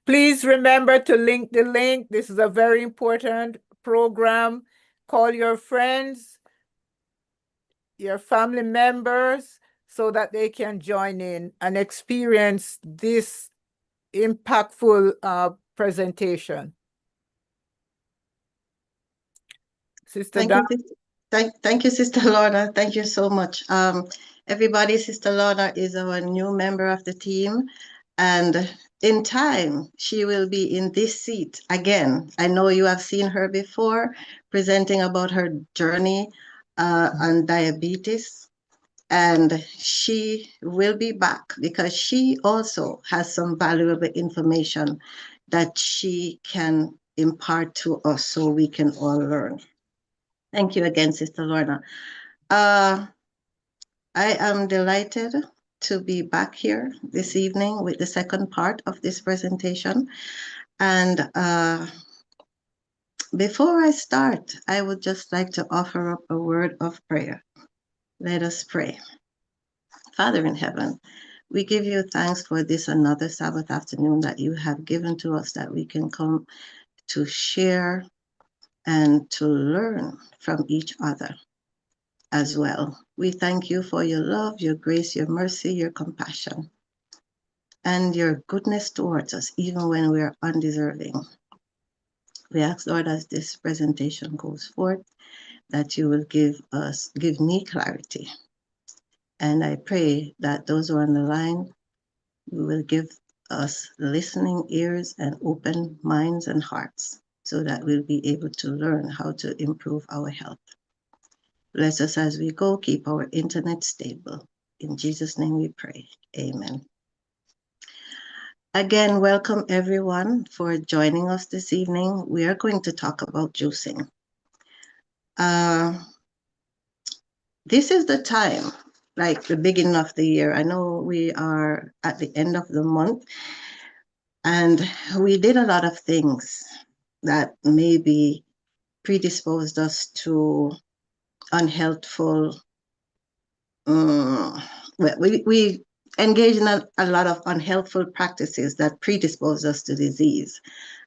Please remember to link the link. This is a very important program. Call your friends, your family members, so that they can join in and experience this impactful presentation. Sister Thank Dawn. you, thank you, Sister Lorna. Thank you so much. Everybody, Sister Lorna is our new member of the team, and in time, she will be in this seat again. I know you have seen her before presenting about her journey on diabetes, and she will be back because she also has some valuable information that she can impart to us so we can all learn. Thank you again, Sister Lorna. I am delighted to be back here this evening with the second part of this presentation. And before I start, I would just like to offer up a word of prayer. Let us pray. Father in heaven, we give you thanks for this another Sabbath afternoon that you have given to us, that we can come to share and to learn from each other as well. We thank you for your love, your grace, your mercy, your compassion, and your goodness towards us, even when we are undeserving. We ask, Lord, as this presentation goes forth, that you will give me clarity. And I pray that those who are on the line, you will give us listening ears and open minds and hearts so that we'll be able to learn how to improve our health. Bless us as we go, keep our internet stable. In Jesus' name we pray. Amen. Again, welcome everyone for joining us this evening. We are going to talk about juicing. This is the time, like the beginning of the year. I know we are at the end of the month, and we did a lot of things that maybe predisposed us to unhealthful. We engage in a lot of unhealthful practices that predispose us to disease.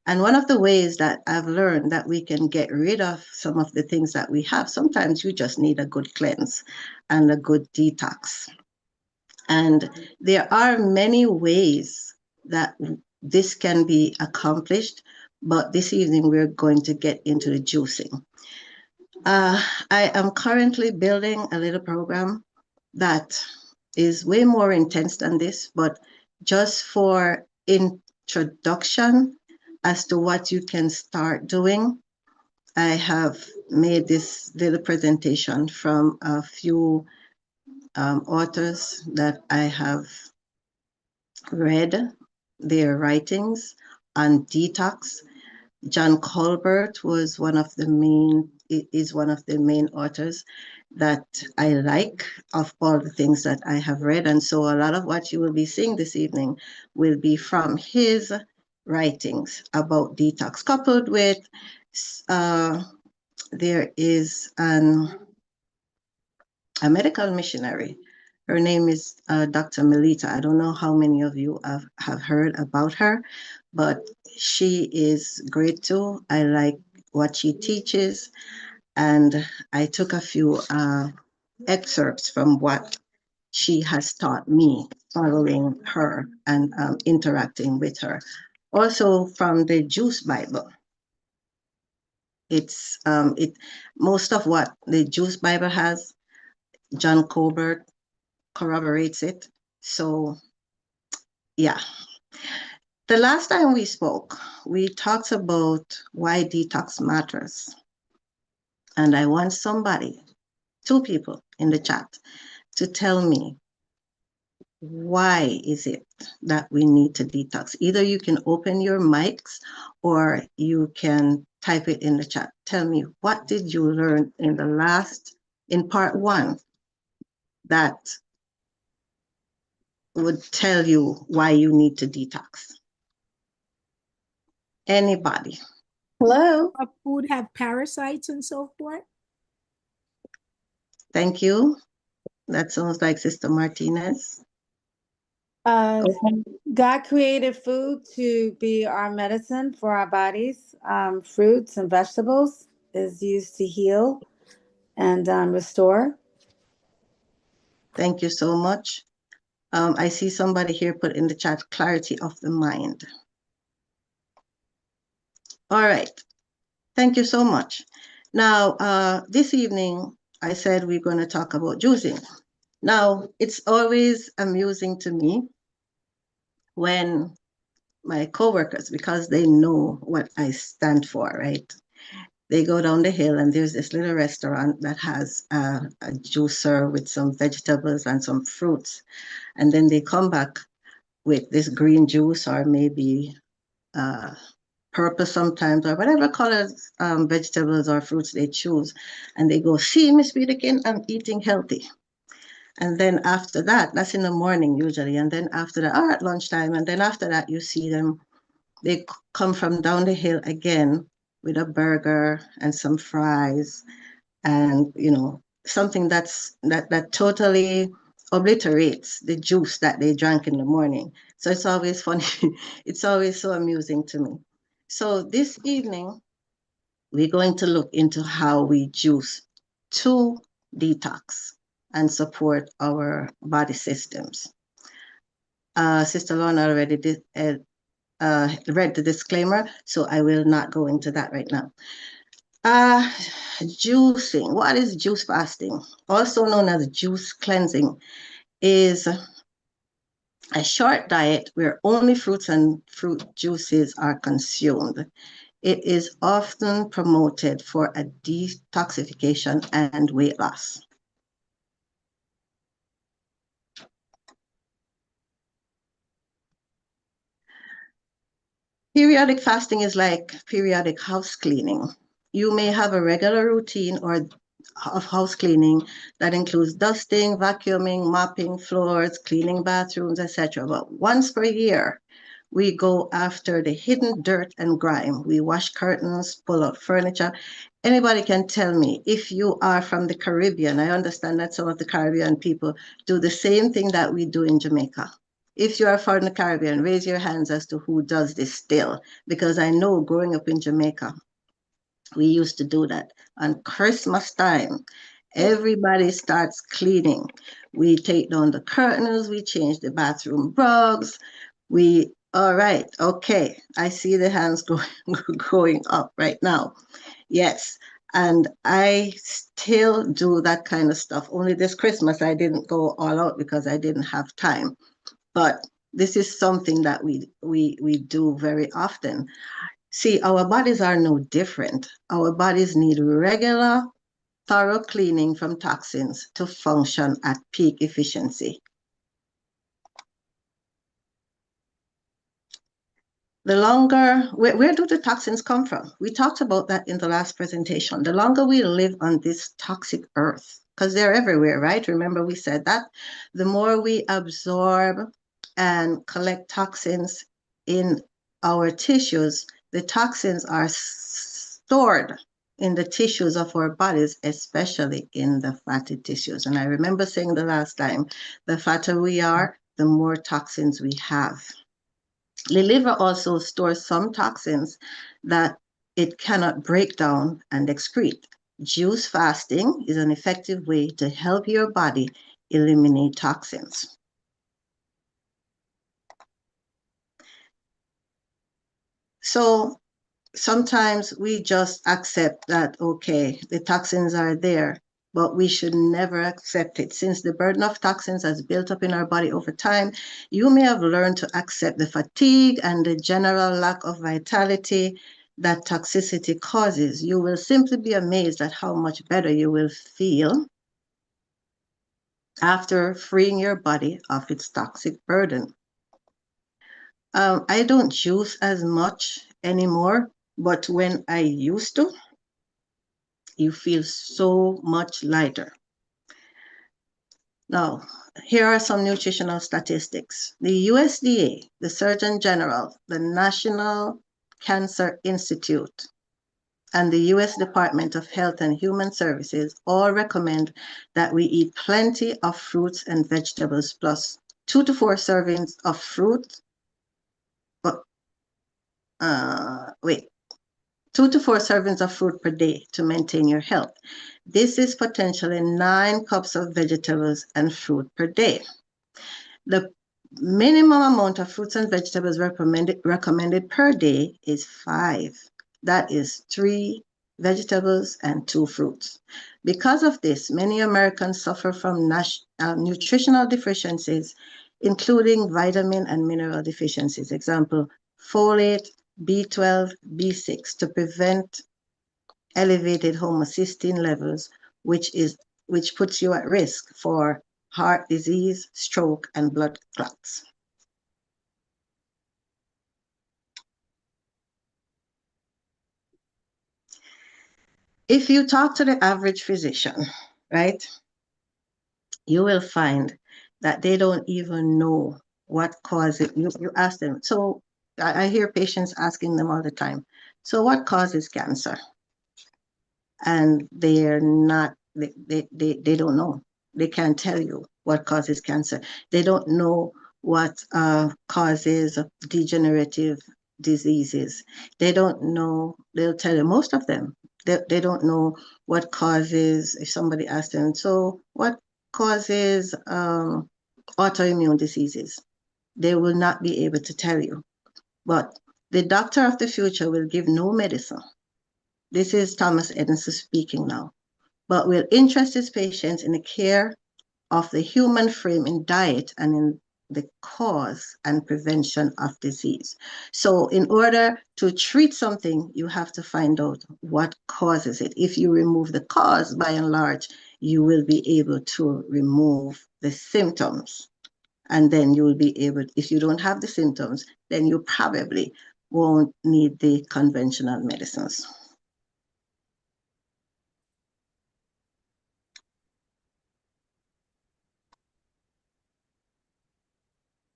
And one of the ways that I've learned that we can get rid of some of the things that we have, sometimes you just need a good cleanse and a good detox. And there are many ways that this can be accomplished, but this evening we're going to get into the juicing. I am currently building a little program that is way more intense than this, but just for introduction as to what you can start doing, I have made this little presentation from a few authors that I have read their writings on detox. John Colbert was is one of the main authors that I like of all the things that I have read. And so a lot of what you will be seeing this evening will be from his writings about detox, coupled with there is a medical missionary. Her name is Dr. Melita. I don't know how many of you have heard about her, but she is great too. I like what she teaches, and I took a few excerpts from what she has taught me following her and interacting with her. Also from the Juice Bible. It's most of what the Juice Bible has, John Colbert corroborates it. So yeah. The last time we spoke, we talked about why detox matters. And I want somebody, two people in the chat, to tell me, why is it that we need to detox? Either you can open your mics or you can type it in the chat. Tell me, what did you learn in part one, that would tell you why you need to detox? Anybody? Hello. Food have parasites and so forth? Thank you. That sounds like Sister Martinez. Okay. God created food to be our medicine for our bodies. Fruits and vegetables is used to heal and restore. Thank you so much. I see somebody here put in the chat, clarity of the mind. All right. Thank you so much. Now, this evening, I said we're going to talk about juicing. Now, it's always amusing to me when my coworkers, because they know what I stand for, right? They go down the hill and there's this little restaurant that has a juicer with some vegetables and some fruits. And then they come back with this green juice or maybe purple sometimes or whatever colors vegetables or fruits they choose. And they go, see, Miss Peterkin, I'm eating healthy. And then after that, that's in the morning usually. And then after that, or at lunchtime. And then after that, you see them, they come from down the hill again with a burger and some fries and, you know, something that totally obliterates the juice that they drank in the morning. So it's always funny. It's always so amusing to me. So this evening, we're going to look into how we juice to detox and support our body systems. Sister Lorna already read the disclaimer, so I will not go into that right now. Juicing. What is juice fasting? Also known as juice cleansing, is a short diet where only fruits and fruit juices are consumed. It is often promoted for a detoxification and weight loss. Periodic fasting is like periodic house cleaning. You may have a regular routine of house cleaning that includes dusting, vacuuming, mopping floors, cleaning bathrooms, etc. But once per year, we go after the hidden dirt and grime. We wash curtains, pull out furniture. Anybody can tell me, if you are from the Caribbean, I understand that some of the Caribbean people do the same thing that we do in Jamaica. If you are from the Caribbean, raise your hands as to who does this still, because I know growing up in Jamaica, we used to do that. On Christmas time, everybody starts cleaning. We take down the curtains, we change the bathroom rugs, all right, okay. I see the hands going up right now. Yes, and I still do that kind of stuff. Only this Christmas, I didn't go all out because I didn't have time. But this is something that we do very often. See, our bodies are no different. Our bodies need regular, thorough cleaning from toxins to function at peak efficiency. The longer, where do the toxins come from? We talked about that in the last presentation. The longer we live on this toxic earth, because they're everywhere, right? Remember we said that? The more we absorb and collect toxins in our tissues, the toxins are stored in the tissues of our bodies, especially in the fatty tissues. And I remember saying the last time, the fatter we are, the more toxins we have. The liver also stores some toxins that it cannot break down and excrete. Juice fasting is an effective way to help your body eliminate toxins. So sometimes we just accept that, okay, the toxins are there, but we should never accept it. Since the burden of toxins has built up in our body over time, you may have learned to accept the fatigue and the general lack of vitality that toxicity causes. You will simply be amazed at how much better you will feel after freeing your body of its toxic burden. I don't juice as much anymore, but when I used to, you feel so much lighter. Now, here are some nutritional statistics. The USDA, the Surgeon General, the National Cancer Institute, and the US Department of Health and Human Services all recommend that we eat plenty of fruits and vegetables plus 2 to 4 servings of fruit. 2 to 4 servings of fruit per day to maintain your health. This is potentially 9 cups of vegetables and fruit per day. The minimum amount of fruits and vegetables recommended per day is 5. That is 3 vegetables and 2 fruits. Because of this, many Americans suffer from nutritional deficiencies, including vitamin and mineral deficiencies. Example, folate, B12, B6, to prevent elevated homocysteine levels, which puts you at risk for heart disease, stroke, and blood clots. If you talk to the average physician, right, you will find that they don't even know what causes, you ask them. So I hear patients asking them all the time, so what causes cancer? And they're not, they don't know. They can't tell you what causes cancer. They don't know what causes degenerative diseases. They don't know, they'll tell you, most of them, they don't know what causes, if somebody asks them, so what causes autoimmune diseases? They will not be able to tell you. But the doctor of the future will give no medicine. This is Thomas Edison speaking now, but will interest his patients in the care of the human frame in diet and in the cause and prevention of disease. So in order to treat something, you have to find out what causes it. If you remove the cause, by and large, you will be able to remove the symptoms. And then you will be able, if you don't have the symptoms, then you probably won't need the conventional medicines.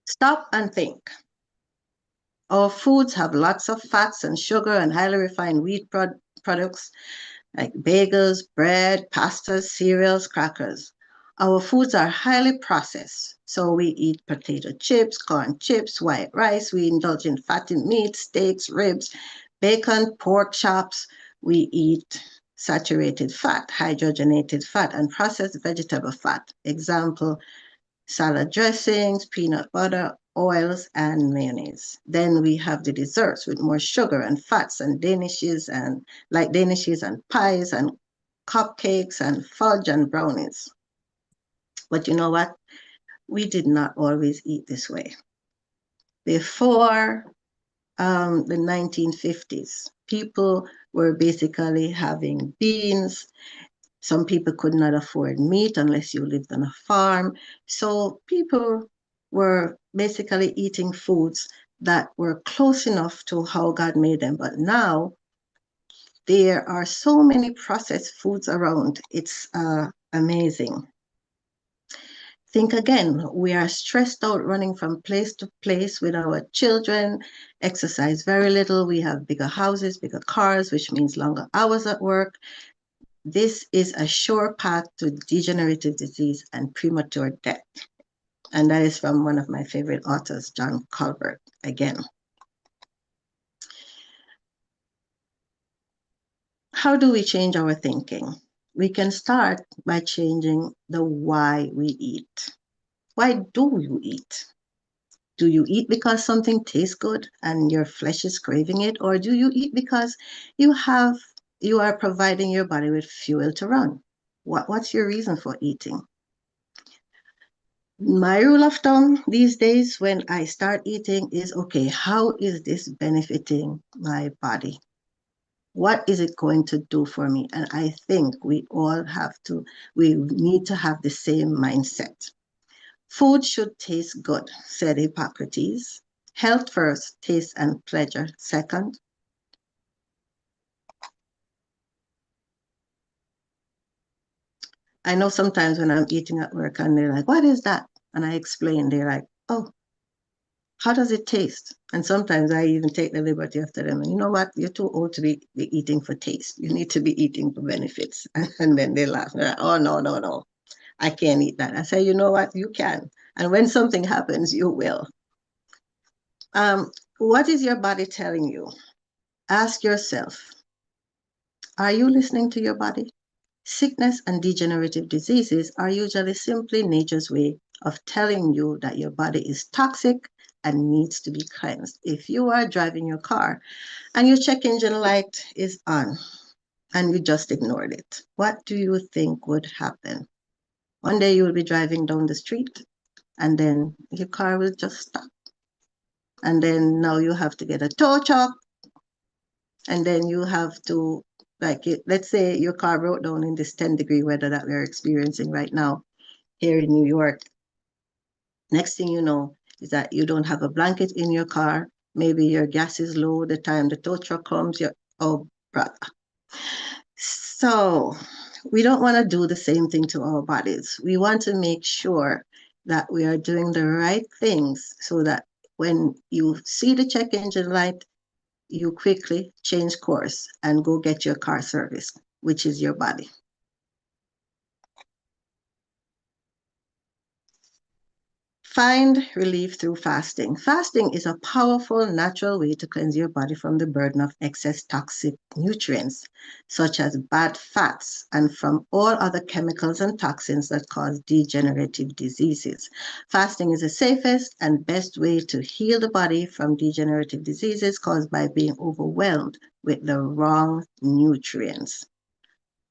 Stop and think. Our foods have lots of fats and sugar and highly refined wheat products like bagels, bread, pastas, cereals, crackers. Our foods are highly processed. So we eat potato chips, corn chips, white rice. We indulge in fatty meat, steaks, ribs, bacon, pork chops. We eat saturated fat, hydrogenated fat, and processed vegetable fat. Example, salad dressings, peanut butter, oils, and mayonnaise. Then we have the desserts with more sugar and fats and danishes and pies and cupcakes and fudge and brownies. But you know what? We did not always eat this way. Before the 1950s, people were basically having beans. Some people could not afford meat unless you lived on a farm. So people were basically eating foods that were close enough to how God made them. But now there are so many processed foods around. It's amazing. Think again, we are stressed out running from place to place with our children, exercise very little. We have bigger houses, bigger cars, which means longer hours at work. This is a sure path to degenerative disease and premature death. And that is from one of my favorite authors, John Colbert, again. How do we change our thinking? We can start by changing the why we eat. Why do you eat? Do you eat because something tastes good and your flesh is craving it? Or do you eat because you are providing your body with fuel to run? What's your reason for eating? My rule of thumb these days when I start eating is, okay, how is this benefiting my body? What is it going to do for me? And I think we need to have the same mindset. Food should taste good, said Hippocrates. Health first, taste and pleasure second. I know sometimes when I'm eating at work and they're like, what is that? And I explain, they're like, oh, how does it taste? And sometimes I even take the liberty after them. And you know what? You're too old to be eating for taste. You need to be eating for benefits. And then they laugh. They're like, oh, no. I can't eat that. I say, you know what? You can. And when something happens, you will. What is your body telling you? Ask yourself, are you listening to your body? Sickness and degenerative diseases are usually simply nature's way of telling you that your body is toxic and needs to be cleansed. If you are driving your car and your check engine light is on and you just ignored it, what do you think would happen? One day you will be driving down the street and then your car will just stop. And then now you have to get a tow truck, and then you have to, let's say your car broke down in this 10-degree weather that we're experiencing right now here in New York. Next thing you know is that you don't have a blanket in your car. Maybe your gas is low the time the tow truck comes. Oh, brother. So we don't want to do the same thing to our bodies. We want to make sure that we are doing the right things so that when you see the check engine light, you quickly change course and go get your car serviced, which is your body. Find relief through fasting. Fasting is a powerful, natural way to cleanse your body from the burden of excess toxic nutrients, such as bad fats, and from all other chemicals and toxins that cause degenerative diseases. Fasting is the safest and best way to heal the body from degenerative diseases caused by being overwhelmed with the wrong nutrients.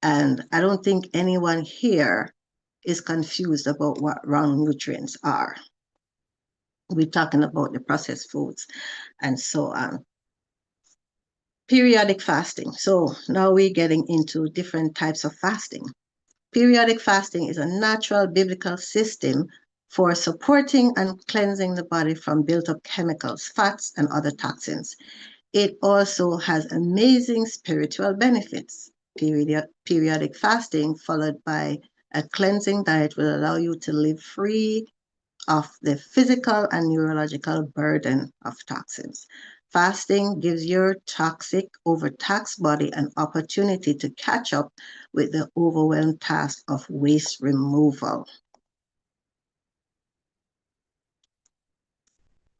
And I don't think anyone here is confused about what wrong nutrients are. We're talking about the processed foods and so on. Periodic fasting. So now we're getting into different types of fasting. Periodic fasting is a natural biblical system for supporting and cleansing the body from built-up chemicals, fats, and other toxins. It also has amazing spiritual benefits. Periodic fasting followed by a cleansing diet will allow you to live free of the physical and neurological burden of toxins. Fasting gives your toxic, overtaxed body an opportunity to catch up with the overwhelmed task of waste removal.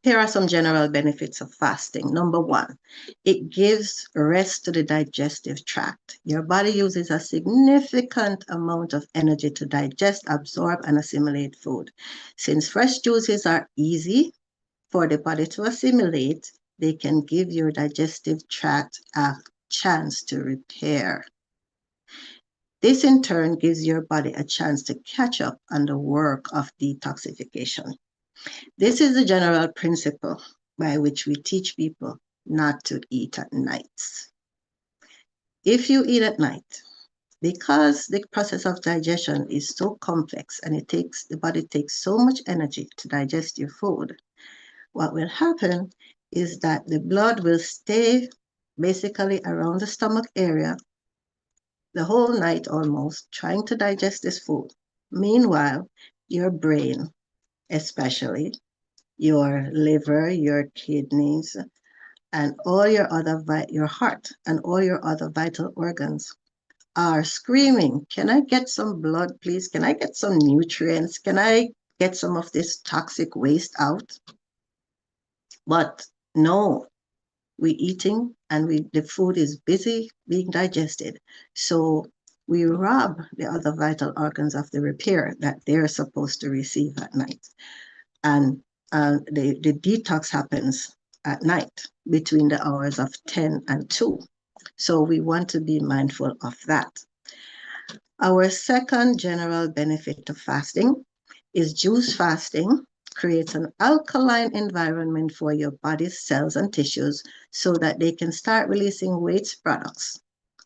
Here are some general benefits of fasting. Number one, it gives rest to the digestive tract. Your body uses a significant amount of energy to digest, absorb, and assimilate food. Since fresh juices are easy for the body to assimilate, they can give your digestive tract a chance to repair. This in turn gives your body a chance to catch up on the work of detoxification. This is the general principle by which we teach people not to eat at nights. If you eat at night, because the process of digestion is so complex and the body takes so much energy to digest your food, what will happen is that the blood will stay basically around the stomach area the whole night almost, trying to digest this food. Meanwhile, your brain, especially your liver, your kidneys, and all your heart and all your other vital organs are screaming, can I get some blood, please? Can I get some nutrients? Can I get some of this toxic waste out? But no, we're eating and the food is busy being digested. So we rob the other vital organs of the repair that they're supposed to receive at night. And the detox happens at night between the hours of 10 and 2. So we want to be mindful of that. Our second general benefit of fasting is juice fasting creates an alkaline environment for your body's cells and tissues so that they can start releasing waste products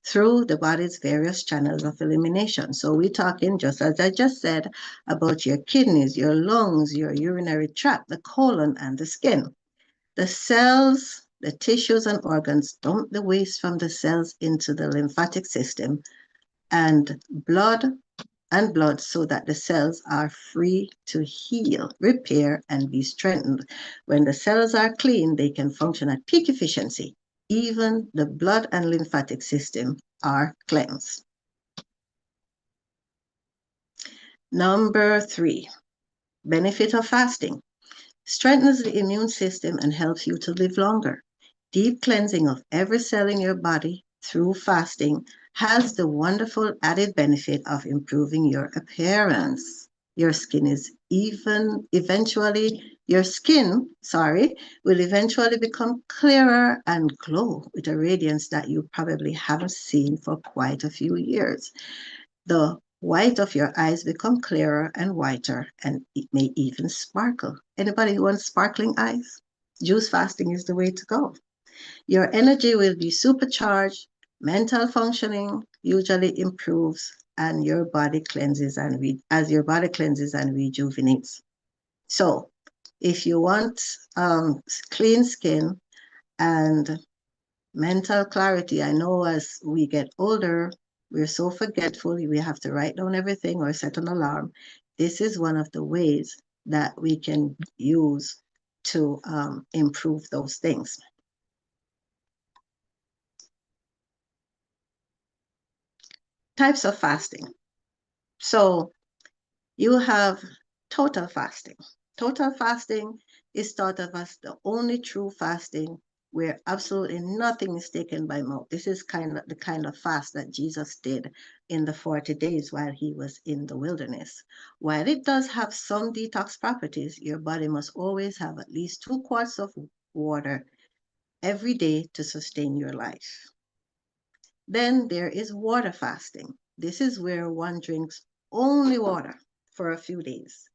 through the body's various channels of elimination. So we're talking, just as I just said, about your kidneys, your lungs, your urinary tract, the colon, and the skin. The cells, the tissues, and organs dump the waste from the cells into the lymphatic system and blood so that the cells are free to heal, repair, and be strengthened. When the cells are clean, they can function at peak efficiency. Even the blood and lymphatic system are cleansed. Number 3, Benefit of fasting: strengthens the immune system and helps you to live longer. Deep cleansing of every cell in your body through fasting has the wonderful added benefit of improving your appearance. Your skin will eventually become clearer and glow with a radiance that you probably haven't seen for quite a few years. The white of your eyes become clearer and whiter, and it may even sparkle. Anybody who wants sparkling eyes? Juice fasting is the way to go. Your energy will be supercharged, mental functioning usually improves, and your body cleanses and rejuvenates. So, if you want clean skin and mental clarity, I know as we get older, we're so forgetful, we have to write down everything or set an alarm. This is one of the ways that we can use to improve those things. Types of fasting. So you have total fasting. Total fasting is thought of as the only true fasting where absolutely nothing is taken by mouth. This is the kind of fast that Jesus did in the 40 days while he was in the wilderness. While it does have some detox properties, your body must always have at least 2 quarts of water every day to sustain your life. Then there is water fasting. This is where one drinks only water for a few days.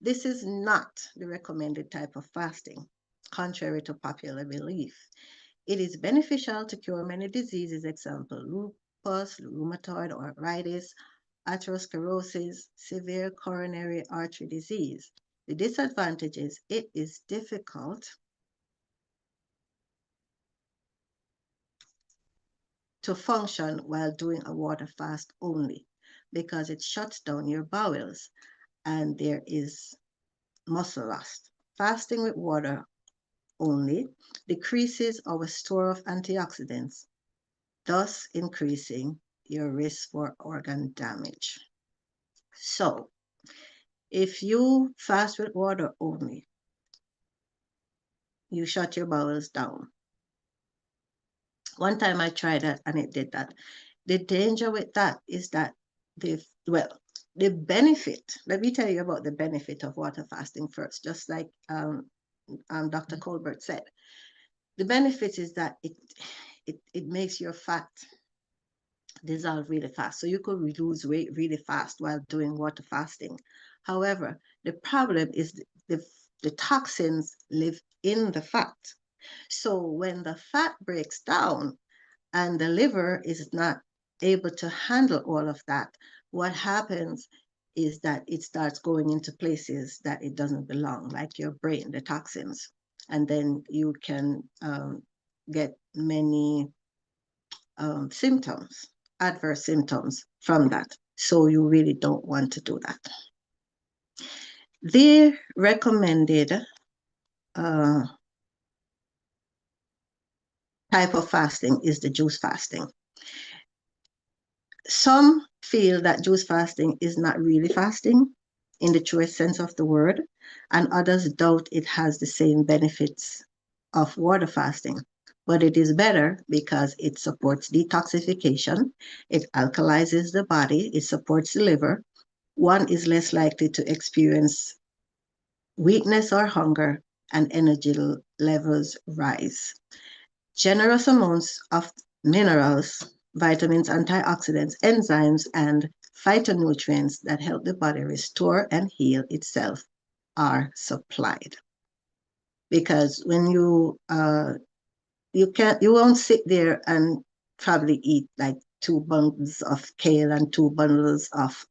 This is not the recommended type of fasting, contrary to popular belief. It is beneficial to cure many diseases, example, lupus, rheumatoid arthritis, atherosclerosis, severe coronary artery disease. The disadvantage is it is difficult to function while doing a water fast only because it shuts down your bowels and there is muscle loss. Fasting with water only decreases our store of antioxidants, thus increasing your risk for organ damage. So, if you fast with water only, you shut your bowels down. One time I tried that and it did that. The danger with that is that the benefit, let me tell you about the benefit of water fasting first, just like Dr. Colbert said. The benefit is that it makes your fat dissolve really fast. So you could lose weight really fast while doing water fasting. However, the problem is the toxins live in the fat. So when the fat breaks down and the liver is not able to handle all of that, what happens is that it starts going into places that it doesn't belong, like your brain, the toxins. And then you can get many symptoms, adverse symptoms from that. So you really don't want to do that. The recommended type of fasting is the juice fasting. Some feel that juice fasting is not really fasting in the truest sense of the word, and others doubt it has the same benefits of water fasting. But it is better because it supports detoxification, it alkalizes the body, it supports the liver. One is less likely to experience weakness or hunger, and energy levels rise. Generous amounts of minerals, vitamins, antioxidants, enzymes, and phytonutrients that help the body restore and heal itself are supplied. Because when you won't sit there and probably eat like 2 bundles of kale and 2 bundles of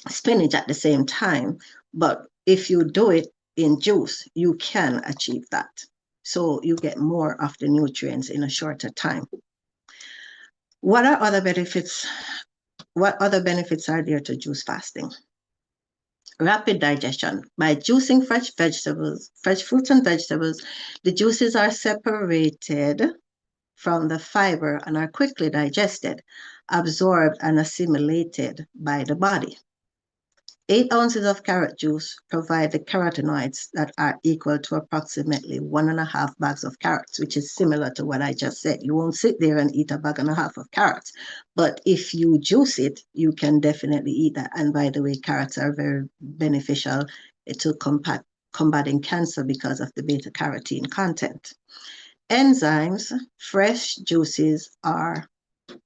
spinach at the same time. But if you do it in juice, you can achieve that. So you get more of the nutrients in a shorter time. What other benefits are there to juice fasting? Rapid digestion. By juicing fresh fruits and vegetables, the juices are separated from the fiber and are quickly digested, absorbed, and assimilated by the body. 8 ounces of carrot juice provide the carotenoids that are equal to approximately 1.5 bags of carrots, which is similar to what I just said. You won't sit there and eat 1.5 bags of carrots, but if you juice it, you can definitely eat that. And by the way, carrots are very beneficial to combating cancer because of the beta carotene content. Enzymes, fresh juices are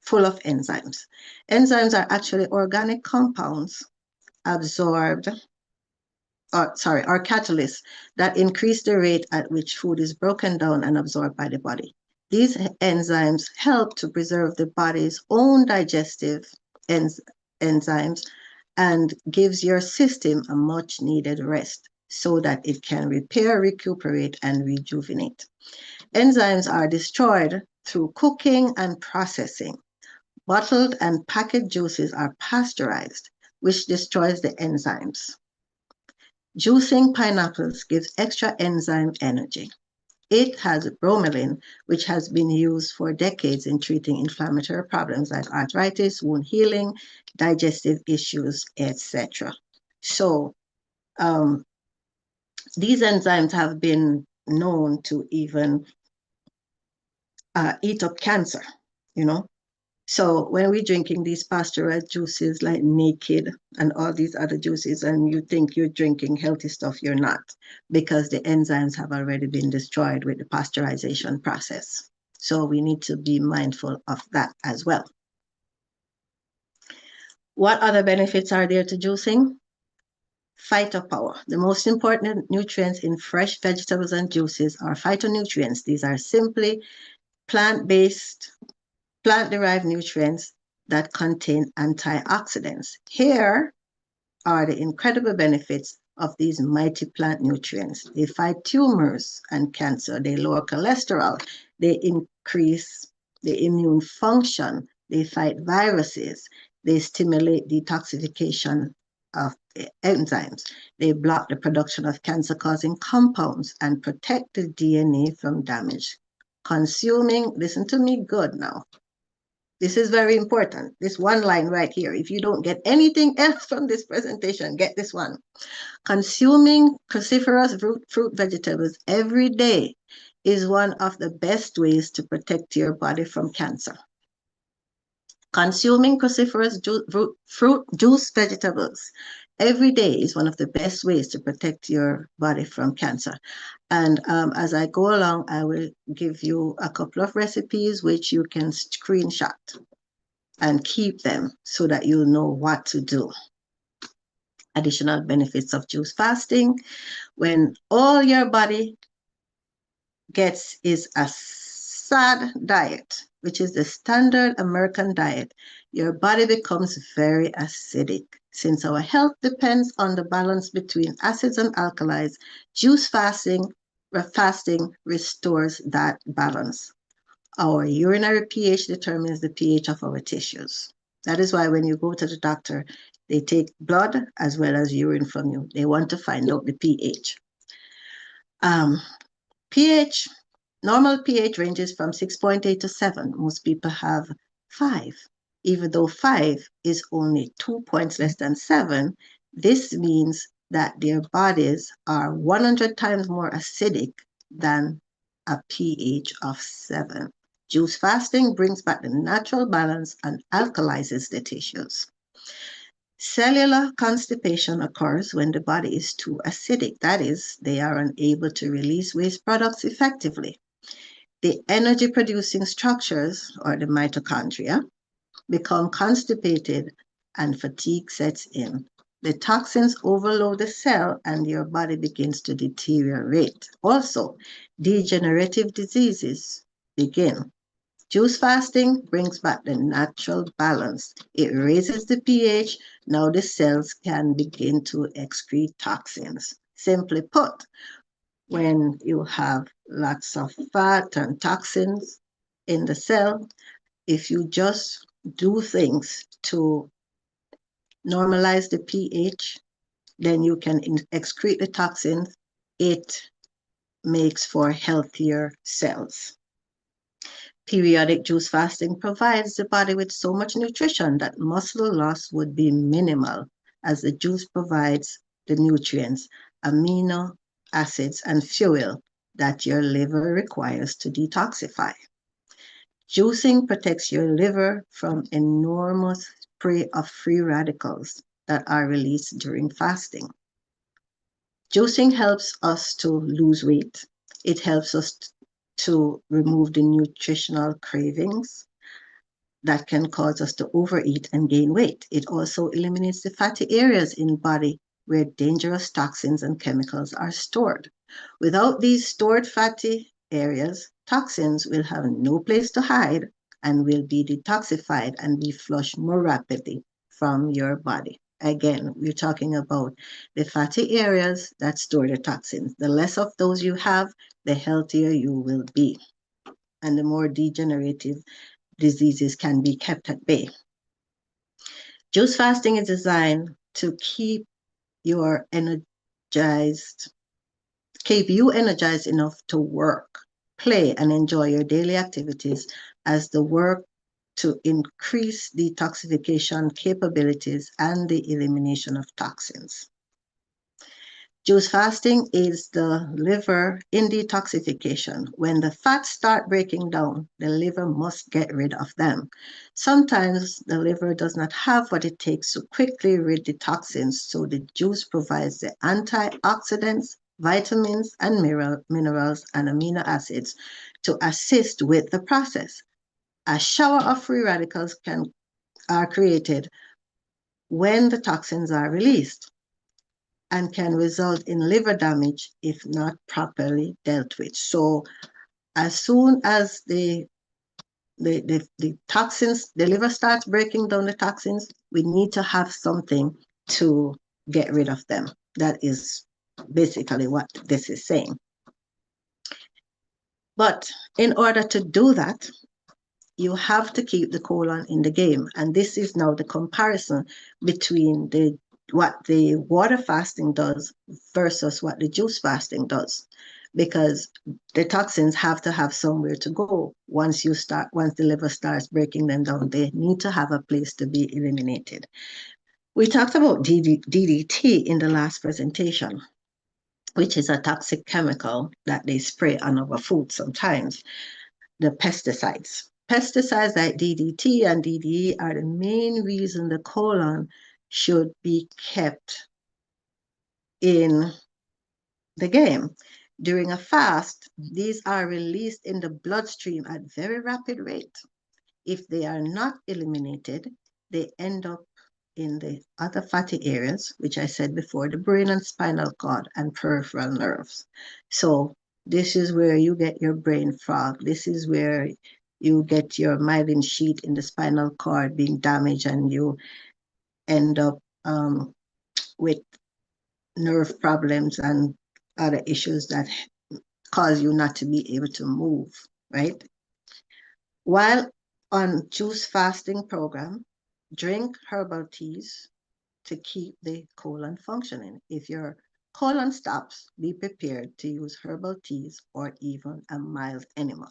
full of enzymes. Enzymes are actually organic compounds absorbed, or catalysts that increase the rate at which food is broken down and absorbed by the body. These enzymes help to preserve the body's own digestive enzymes and gives your system a much needed rest so that it can repair, recuperate, and rejuvenate. Enzymes are destroyed through cooking and processing. Bottled and packaged juices are pasteurized, which destroys the enzymes. Juicing pineapples gives extra enzyme energy. It has bromelain, which has been used for decades in treating inflammatory problems like arthritis, wound healing, digestive issues, etc. So these enzymes have been known to even eat up cancer, you know. So when we're drinking these pasteurized juices like Naked and all these other juices, and you think you're drinking healthy stuff, you're not, because the enzymes have already been destroyed with the pasteurization process. So we need to be mindful of that as well. What other benefits are there to juicing? Phytopower. The most important nutrients in fresh vegetables and juices are phytonutrients. These are simply plant-derived nutrients that contain antioxidants. Here are the incredible benefits of these mighty plant nutrients. They fight tumors and cancer. They lower cholesterol. They increase the immune function. They fight viruses. They stimulate detoxification of enzymes. They block the production of cancer-causing compounds and protect the DNA from damage. Consuming, listen to me good now. This is very important. This one line right here. If you don't get anything else from this presentation, get this one. Consuming cruciferous fruit vegetables every day is one of the best ways to protect your body from cancer. Consuming cruciferous fruit juice vegetables every day is one of the best ways to protect your body from cancer. And as I go along, I will give you a couple of recipes which you can screenshot and keep them so that you'll know what to do. Additional benefits of juice fasting. When all your body gets is a SAD diet, which is the standard American diet, your body becomes very acidic. Since our health depends on the balance between acids and alkalis, juice fasting restores that balance. Our urinary pH determines the pH of our tissues. That is why when you go to the doctor, they take blood as well as urine from you. They want to find out the pH. pH, normal pH ranges from 6.8 to 7. Most people have 5. Even though 5 is only 2 points less than 7, this means that their bodies are 100 times more acidic than a pH of 7. Juice fasting brings back the natural balance and alkalizes the tissues. Cellular constipation occurs when the body is too acidic. That is, they are unable to release waste products effectively. The energy-producing structures, or the mitochondria, become constipated and fatigue sets in. The toxins overload the cell and your body begins to deteriorate. Also, degenerative diseases begin. Juice fasting brings back the natural balance. It raises the pH. Now the cells can begin to excrete toxins. Simply put, when you have lots of fat and toxins in the cell, if you just do things to normalize the pH, then you can excrete the toxins. It makes for healthier cells. Periodic juice fasting provides the body with so much nutrition that muscle loss would be minimal. as the juice provides the nutrients, amino acids, and fuel that your liver requires to detoxify. Juicing protects your liver from enormous spray of free radicals that are released during fasting. Juicing helps us to lose weight. It helps us to remove the nutritional cravings that can cause us to overeat and gain weight. It also eliminates the fatty areas in the body where dangerous toxins and chemicals are stored. Without these stored fatty areas, toxins will have no place to hide and will be detoxified and be flushed more rapidly from your body. Again, we're talking about the fatty areas that store the toxins. The less of those you have, the healthier you will be, and the more degenerative diseases can be kept at bay. Juice fasting is designed to keep you energized enough to work, play, and enjoy your daily activities as the work to increase detoxification capabilities and the elimination of toxins. Juice fasting aids the liver in detoxification. When the fats start breaking down, the liver must get rid of them. Sometimes the liver does not have what it takes to quickly rid the toxins, so the juice provides the antioxidants, vitamins, and minerals and amino acids to assist with the process. A shower of free radicals are created when the toxins are released, and can result in liver damage if not properly dealt with. So as soon as the toxins, the liver starts breaking down the toxins, we need to have something to get rid of them. That is basically what this is saying. But in order to do that, you have to keep the colon in the game. And this is now the comparison between what the water fasting does versus what the juice fasting does, because the toxins have to have somewhere to go. Once the liver starts breaking them down, they need to have a place to be eliminated. We talked about DDT in the last presentation, which is a toxic chemical that they spray on our food sometimes, the pesticides. Pesticides like DDT and DDE are the main reason the colon should be kept in the game. During a fast, these are released in the bloodstream at very rapid rate. If they are not eliminated, they end up in the other fatty areas, which I said before, the brain and spinal cord and peripheral nerves. So this is where you get your brain fog. This is where you get your myelin sheath in the spinal cord being damaged, and you end up with nerve problems and other issues that cause you not to be able to move, right? While on juice fasting program, drink herbal teas to keep the colon functioning. If your colon stops, be prepared to use herbal teas or even a mild enema.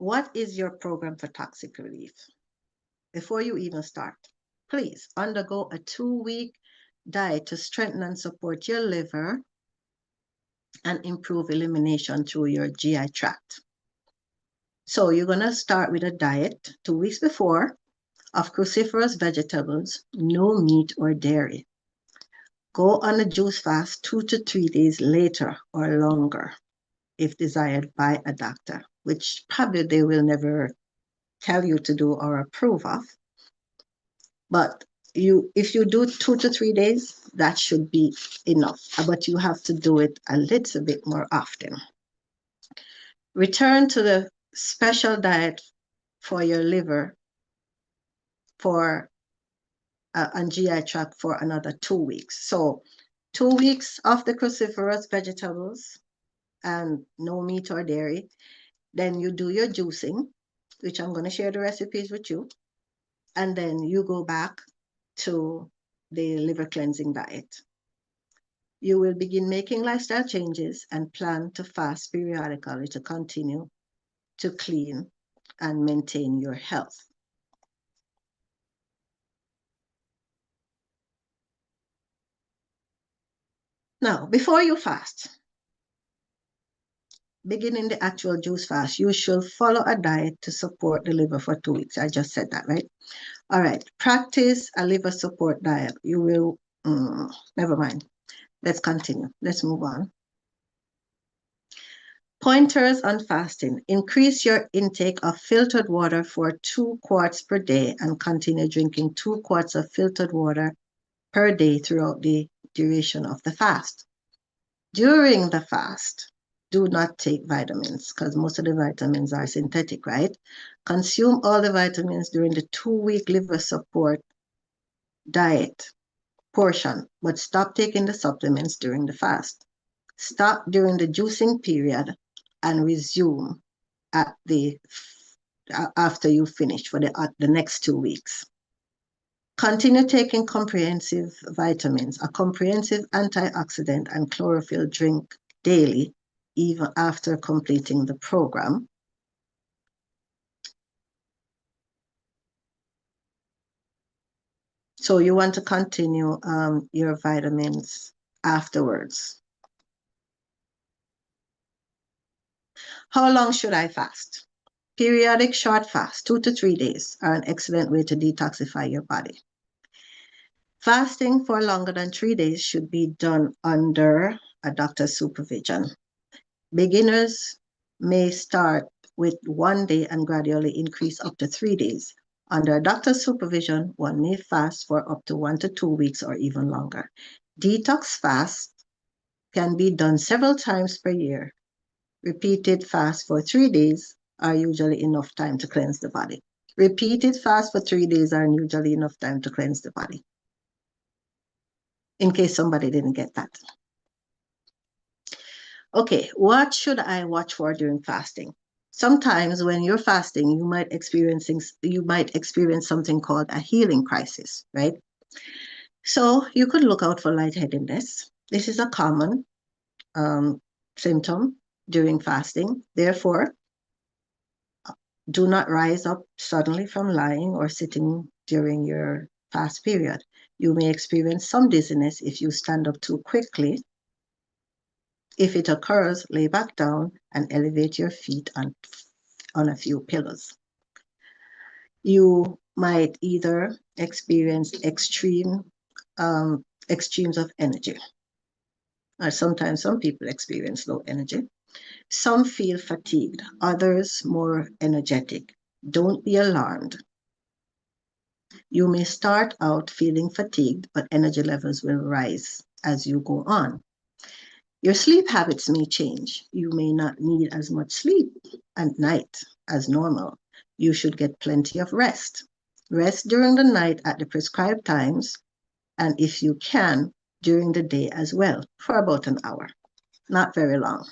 What is your program for toxic relief? Before you even start, please undergo a 2-week diet to strengthen and support your liver and improve elimination through your GI tract. So you're going to start with a diet 2 weeks before of cruciferous vegetables, no meat or dairy. Go on a juice fast 2 to 3 days later or longer, if desired by a doctor, which probably they will never tell you to do or approve of. But if you do 2 to 3 days, that should be enough. But you have to do it a little bit more often. Return to the special diet for your liver and GI tract for another 2 weeks. So 2 weeks of the cruciferous vegetables and no meat or dairy. Then you do your juicing, which I'm going to share the recipes with you. And then you go back to the liver cleansing diet. You will begin making lifestyle changes and plan to fast periodically to continue to clean and maintain your health. Now, before you fast, beginning the actual juice fast, you should follow a diet to support the liver for 2 weeks. I just said that, right? All right, practice a liver support diet. You will, never mind. Let's continue. Let's move on. Pointers on fasting. Increase your intake of filtered water for 2 quarts per day and continue drinking 2 quarts of filtered water per day throughout the duration of the fast. During the fast, do not take vitamins because most of the vitamins are synthetic, right? Consume all the vitamins during the 2-week liver support diet portion, but stop taking the supplements during the fast. Stop during the juicing period and resume at after you finish for the next 2 weeks. Continue taking comprehensive vitamins, a comprehensive antioxidant and chlorophyll drink daily, even after completing the program. So you want to continue your vitamins afterwards. How long should I fast? Periodic short fasts, 2 to 3 days, are an excellent way to detoxify your body. Fasting for longer than 3 days should be done under a doctor's supervision. Beginners may start with 1 day and gradually increase up to 3 days. Under a doctor's supervision, one may fast for up to 1 to 2 weeks or even longer. Detox fasts can be done several times per year. Repeated fasts for 3 days are usually enough time to cleanse the body. Repeated fasts for 3 days are usually enough time to cleanse the body. In case somebody didn't get that. Okay, what should I watch for during fasting? Sometimes when you're fasting, you might experience something called a healing crisis, right? So you could look out for lightheadedness. This is a common symptom during fasting. Therefore, do not rise up suddenly from lying or sitting during your fast period. You may experience some dizziness if you stand up too quickly. If it occurs, lay back down and elevate your feet on a few pillows. You might either experience extremes of energy, or sometimes some people experience low energy. Some feel fatigued, others more energetic. Don't be alarmed. You may start out feeling fatigued, but energy levels will rise as you go on. Your sleep habits may change. You may not need as much sleep at night as normal. You should get plenty of rest. Rest during the night at the prescribed times, and if you can, during the day as well, for about an hour. Not very long.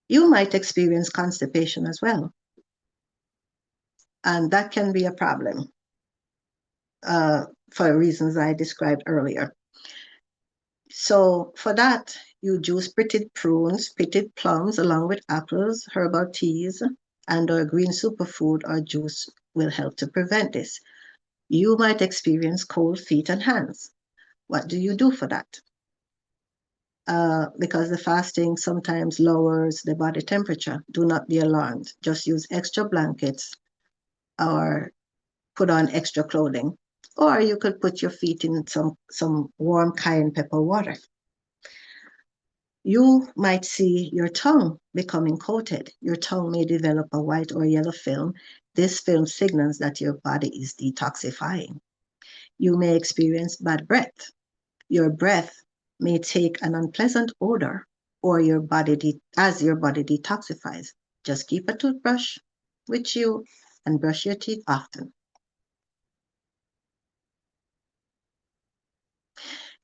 You might experience constipation as well. And that can be a problem for reasons I described earlier. So for that, you juice pitted prunes, pitted plums, along with apples, herbal teas, and or green superfood or juice will help to prevent this. You might experience cold feet and hands. What do you do for that? Because the fasting sometimes lowers the body temperature. Do not be alarmed. Just use extra blankets or put on extra clothing. Or you could put your feet in some warm cayenne pepper water. You might see your tongue becoming coated. Your tongue may develop a white or yellow film. This film signals that your body is detoxifying. You may experience bad breath. Your breath may take an unpleasant odor or as your body detoxifies. Just keep a toothbrush with you and brush your teeth often.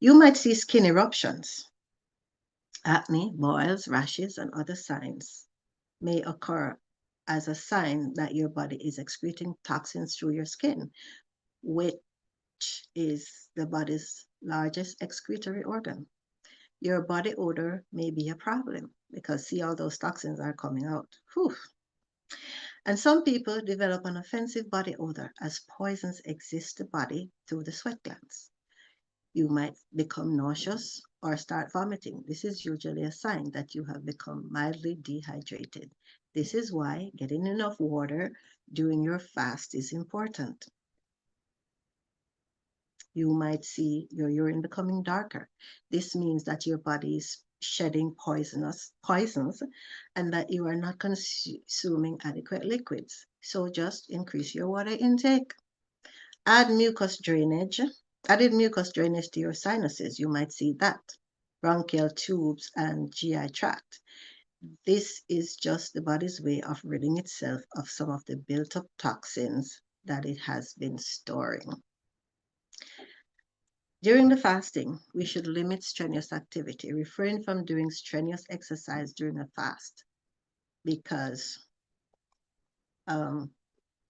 You might see skin eruptions. Acne, boils, rashes, and other signs may occur as a sign that your body is excreting toxins through your skin, which is the body's largest excretory organ. Your body odor may be a problem because see all those toxins are coming out. Whew. And some people develop an offensive body odor as poisons exist in the body through the sweat glands. You might become nauseous or start vomiting. This is usually a sign that you have become mildly dehydrated. This is why getting enough water during your fast is important. You might see your urine becoming darker. This means that your body is shedding poisons and that you are not consuming adequate liquids. So just increase your water intake. Added mucus drainage to your sinuses. You might see that. Bronchial tubes and GI tract. This is just the body's way of ridding itself of some of the built-up toxins that it has been storing. During the fasting, we should limit strenuous activity, refrain from doing strenuous exercise during a fast, because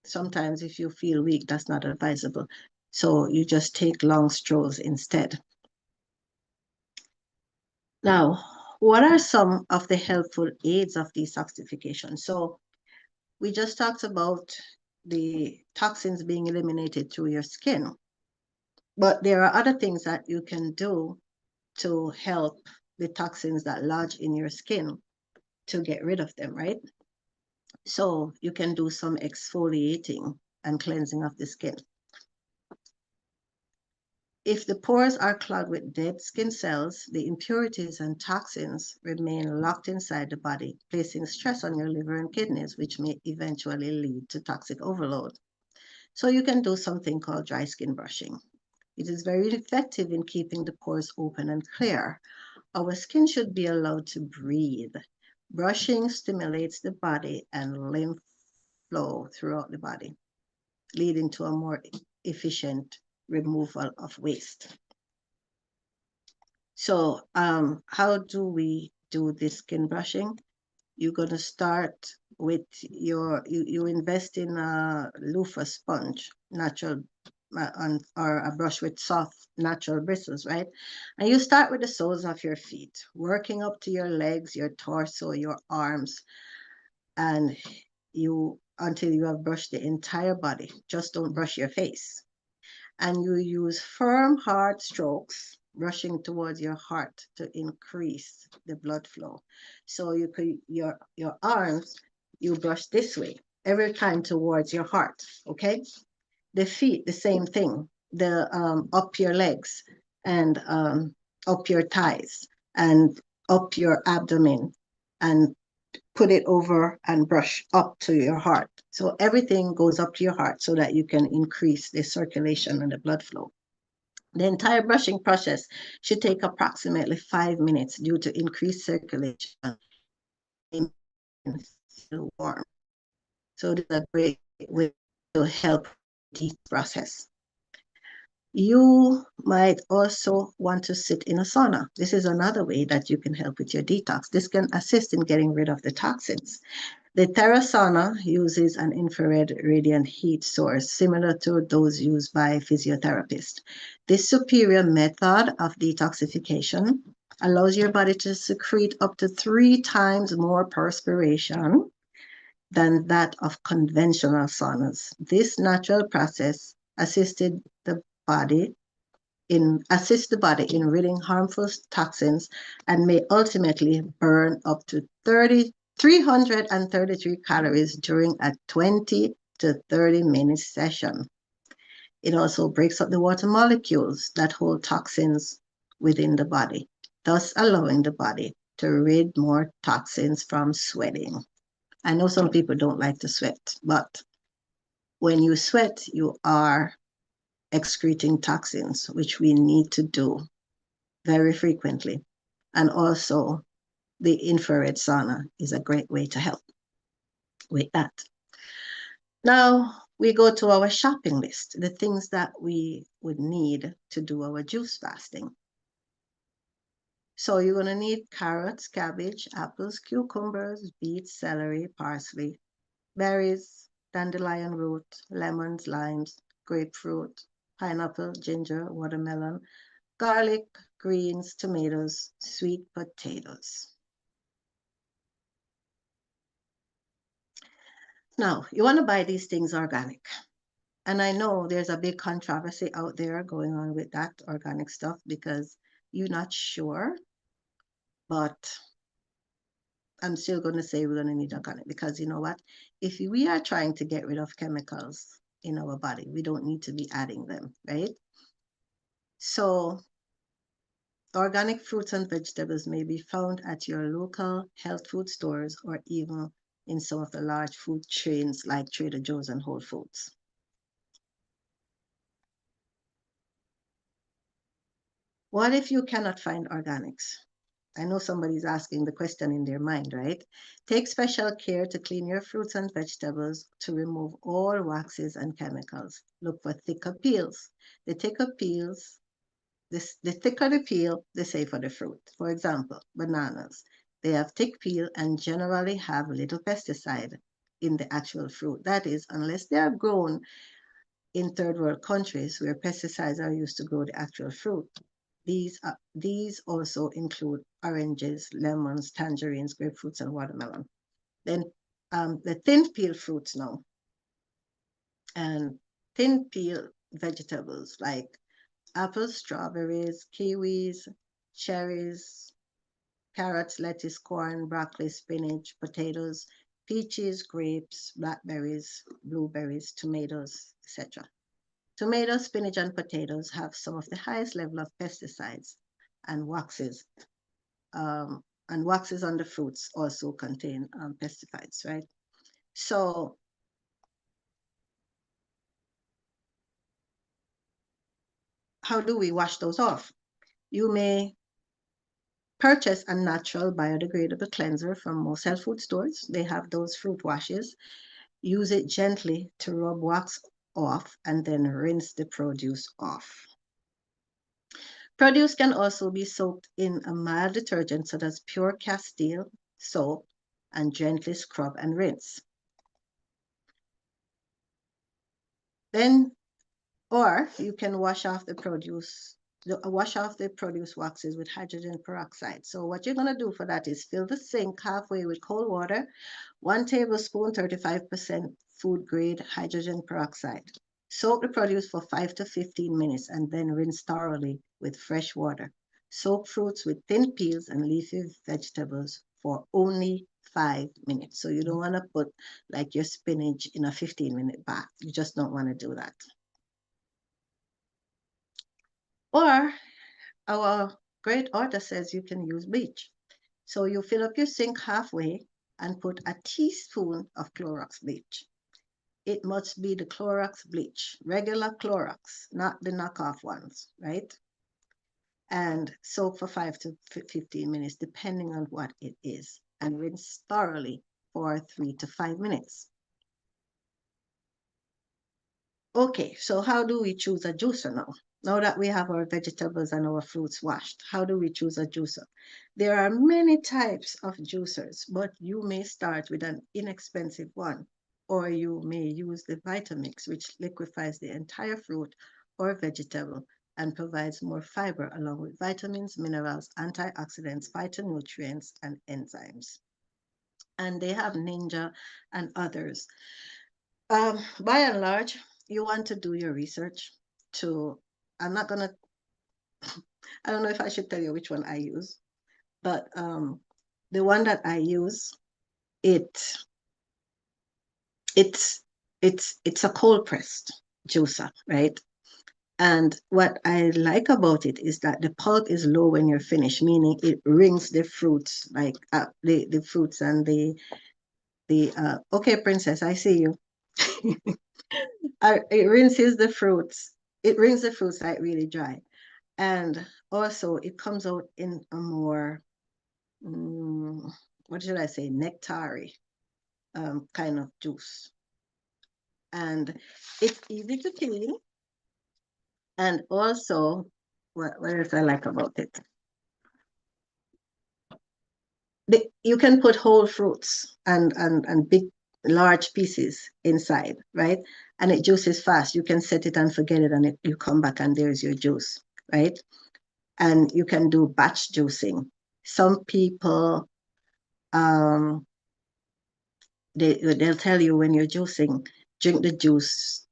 sometimes if you feel weak, that's not advisable. So you just take long strolls instead. Now, what are some of the helpful aids of detoxification? So we just talked about the toxins being eliminated through your skin, but there are other things that you can do to help the toxins that lodge in your skin to get rid of them, right? So you can do some exfoliating and cleansing of the skin. If the pores are clogged with dead skin cells, the impurities and toxins remain locked inside the body, placing stress on your liver and kidneys, which may eventually lead to toxic overload. So you can do something called dry skin brushing. It is very effective in keeping the pores open and clear. Our skin should be allowed to breathe. Brushing stimulates the body and lymph flow throughout the body, leading to a more efficient removal of waste. So how do we do this skin brushing? You're going to start with you invest in a loofah sponge, natural, or a brush with soft natural bristles, right? And you start with the soles of your feet, working up to your legs, your torso, your arms, and until you have brushed the entire body. Just don't brush your face. And you use firm, hard strokes, brushing towards your heart to increase the blood flow. So you could your arms, you brush this way every time towards your heart. Okay. The feet, the same thing. The up your legs and up your thighs and up your abdomen and put it over and brush up to your heart. So everything goes up to your heart so that you can increase the circulation and the blood flow. The entire brushing process should take approximately 5 minutes due to increased circulation and feel warm. So this is a great way to help this process. You might also want to sit in a sauna. This is another way that you can help with your detox. This can assist in getting rid of the toxins. The Therasana uses an infrared radiant heat source similar to those used by physiotherapists. This superior method of detoxification allows your body to secrete up to 3 times more perspiration than that of conventional saunas. This natural process assists the body in ridding harmful toxins and may ultimately burn up to 333 calories during a 20 to 30 minute session. It also breaks up the water molecules that hold toxins within the body, thus allowing the body to rid more toxins from sweating. I know some people don't like to sweat, but when you sweat, you are excreting toxins, which we need to do very frequently. And also, the infrared sauna is a great way to help with that. Now, we go to our shopping list, the things that we would need to do our juice fasting. So you're going to need carrots, cabbage, apples, cucumbers, beets, celery, parsley, berries, dandelion root, lemons, limes, grapefruit, pineapple, ginger, watermelon, garlic, greens, tomatoes, sweet potatoes. Now, you want to buy these things organic. And I know there's a big controversy out there going on with that organic stuff because you're not sure, but I'm still going to say we're going to need organic because you know what? If we are trying to get rid of chemicals in our body, we don't need to be adding them, right? So organic fruits and vegetables may be found at your local health food stores or even in some of the large food chains like Trader Joe's and Whole Foods. What if you cannot find organics? I know somebody's asking the question in their mind, right? Take special care to clean your fruits and vegetables to remove all waxes and chemicals. Look for thicker peels. The thicker peels, the thicker the peel, the safer the fruit. For example, bananas. They have thick peel and generally have little pesticide in the actual fruit. That is, unless they are grown in third world countries where pesticides are used to grow the actual fruit. These also include oranges, lemons, tangerines, grapefruits, and watermelon. Then the thin peel fruits now, and thin peel vegetables like apples, strawberries, kiwis, cherries, carrots, lettuce, corn, broccoli, spinach, potatoes, peaches, grapes, blackberries, blueberries, tomatoes, etc. Tomatoes, spinach, and potatoes have some of the highest level of pesticides and waxes. And waxes on the fruits also contain pesticides, right? So how do we wash those off? You may purchase a natural biodegradable cleanser from most health food stores. They have those fruit washes. Use it gently to rub wax off and then rinse the produce off. Produce can also be soaked in a mild detergent such as pure Castile soap and gently scrub and rinse. Then, or you can wash off the produce waxes with hydrogen peroxide. So what you're going to do for that is fill the sink halfway with cold water, 1 tablespoon, 35% food grade hydrogen peroxide. Soak the produce for 5 to 15 minutes and then rinse thoroughly with fresh water. Soak fruits with thin peels and leafy vegetables for only 5 minutes. So you don't want to put like your spinach in a 15-minute bath. You just don't want to do that. Or our great author says you can use bleach. So you fill up your sink halfway and put a teaspoon of Clorox bleach. It must be the Clorox bleach, regular Clorox, not the knockoff ones, right? And soak for 5 to 15 minutes, depending on what it is, and rinse thoroughly for 3 to 5 minutes. Okay, so how do we choose a juicer now? Now that we have our vegetables and our fruits washed, how do we choose a juicer? There are many types of juicers, but you may start with an inexpensive one, or you may use the Vitamix, which liquefies the entire fruit or vegetable and provides more fiber along with vitamins, minerals, antioxidants, phytonutrients, and enzymes. And they have Ninja and others. By and large, you want to do your research to, I'm not gonna, I don't know if I should tell you which one I use, but the one that I use, it's a cold pressed juicer, right? And what I like about it is that the pulp is low when you're finished, meaning it rings the fruits, like the fruits and okay, Princess, I see you. It rinses the fruits. It rings the fruits like really dry. And also it comes out in a more, what should I say, nectary kind of juice. And it's easy to clean. And also, what else I like about it? You can put whole fruits and big, large pieces inside, right? And it juices fast. You can set it and forget it, and you come back and there's your juice, right? and you can do batch juicing. Some people, they'll tell you when you're juicing, drink the juice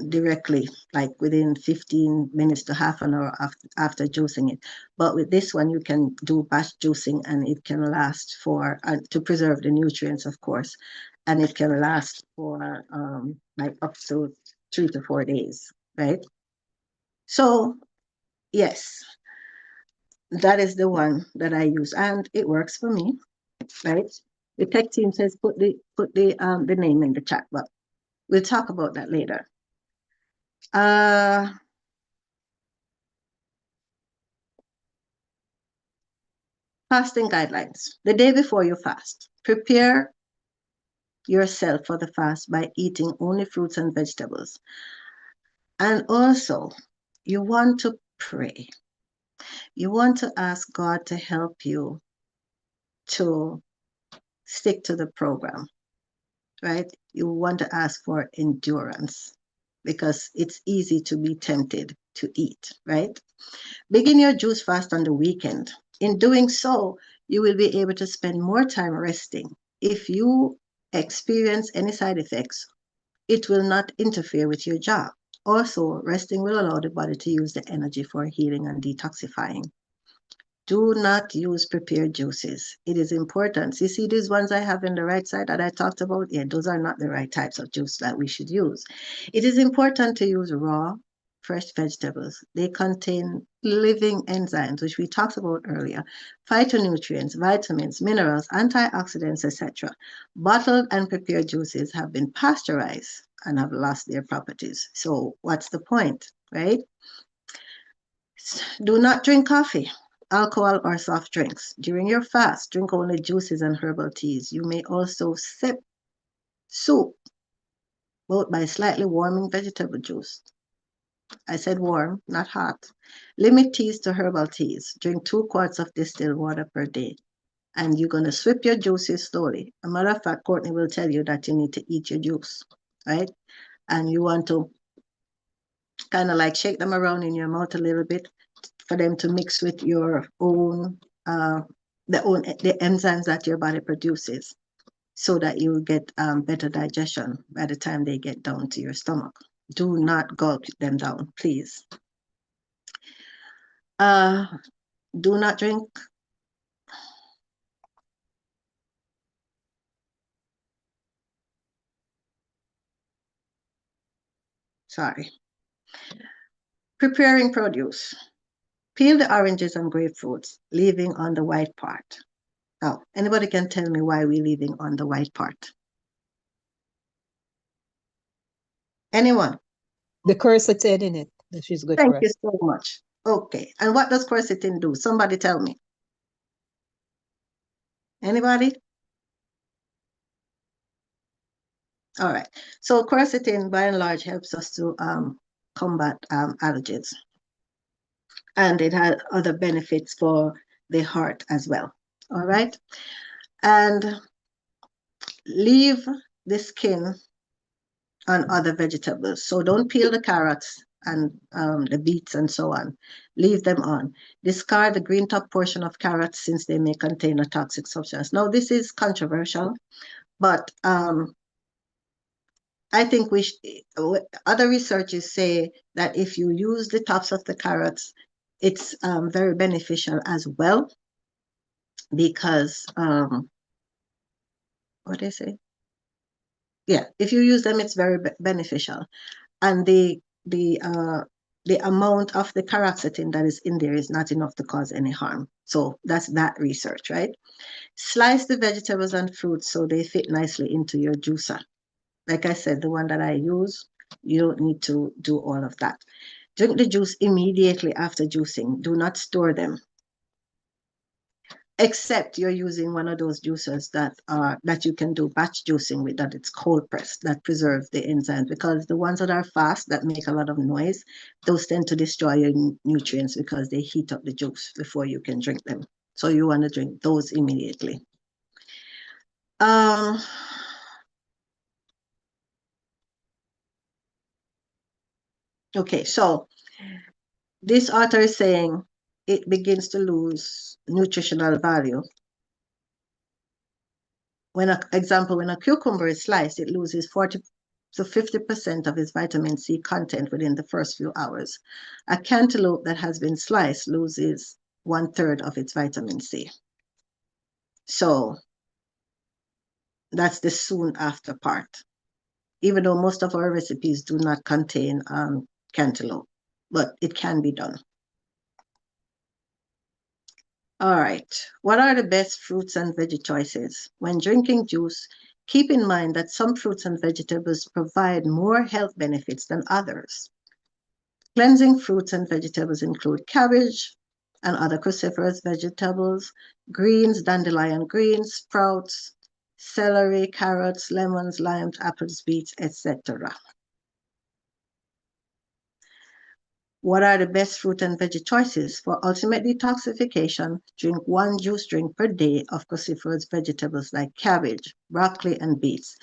directly, like within 15 minutes to half an hour after juicing it. But with this one, you can do batch juicing, and it can last for, to preserve the nutrients, of course, and it can last for like up to 3 to 4 days, right? So yes, that is the one that I use, and it works for me, right? The tech team says put the name in the chat, but we'll talk about that later. Fasting guidelines. The day before you fast, prepare yourself for the fast by eating only fruits and vegetables. And also, you want to pray. You want to ask God to help you to stick to the program, right? You want to ask for endurance because it's easy to be tempted to eat, right? Begin your juice fast on the weekend. In doing so, you will be able to spend more time resting. If you experience any side effects, it will not interfere with your job. Also, resting will allow the body to use the energy for healing and detoxifying. Do not use prepared juices. It is important. You see these ones I have in the right side that I talked about? Yeah, those are not the right types of juice that we should use. It is important to use raw, fresh vegetables. They contain living enzymes, which we talked about earlier, phytonutrients, vitamins, minerals, antioxidants, etc. Bottled and prepared juices have been pasteurized and have lost their properties. So what's the point, right? Do not drink coffee, alcohol, or soft drinks. During your fast, drink only juices and herbal teas. You may also sip soup, both by slightly warming vegetable juice. I said warm, not hot. Limit teas to herbal teas. Drink 2 quarts of distilled water per day. And you're going to swip your juices slowly. As a matter of fact, Courtney will tell you that you need to eat your juice, right? And you want to kind of like shake them around in your mouth a little bit for them to mix with your own, the enzymes that your body produces, so that you will get better digestion by the time they get down to your stomach. Do not gulp them down, please. Do not drink preparing produce. Peel the oranges and grapefruits, leaving on the white part. Now, anybody can tell me why we're leaving on the white part? Anyone? The quercetin in it, that is good Thank for us. you so much. Okay, and what does quercetin do? Somebody tell me. Anybody? All right. So quercetin, by and large, helps us to combat allergies. And it has other benefits for the heart as well. All right. And leave the skin on other vegetables. So don't peel the carrots and the beets and so on. Leave them on. Discard the green top portion of carrots since they may contain a toxic substance. Now, this is controversial, but I think other researchers say that if you use the tops of the carrots, it's very beneficial as well, because what they say? Yeah, if you use them, it's very beneficial, and the amount of the quercetin that is in there is not enough to cause any harm. So that's that research, right? Slice the vegetables and fruits so they fit nicely into your juicer. Like I said, the one that I use, you don't need to do all of that. Drink the juice immediately after juicing. Do not store them, except you're using one of those juicers that you can do batch juicing with, that it's cold pressed, that preserves the enzymes, because the ones that are fast, that make a lot of noise, those tend to destroy your nutrients because they heat up the juice before you can drink them. So you want to drink those immediately. Okay, so this author is saying it begins to lose nutritional value. When a cucumber is sliced, it loses 40 to 50% of its vitamin C content within the first few hours. A cantaloupe that has been sliced loses 1/3 of its vitamin C. So that's the soon after part, even though most of our recipes do not contain cantaloupe, but it can be done. All right, what are the best fruits and veggie choices? When drinking juice, keep in mind that some fruits and vegetables provide more health benefits than others. Cleansing fruits and vegetables include cabbage and other cruciferous vegetables, greens, dandelion greens, sprouts, celery, carrots, lemons, limes, apples, beets, etc. What are the best fruit and veggie choices? For ultimate detoxification, drink 1 juice drink per day of cruciferous vegetables like cabbage, broccoli, and beets.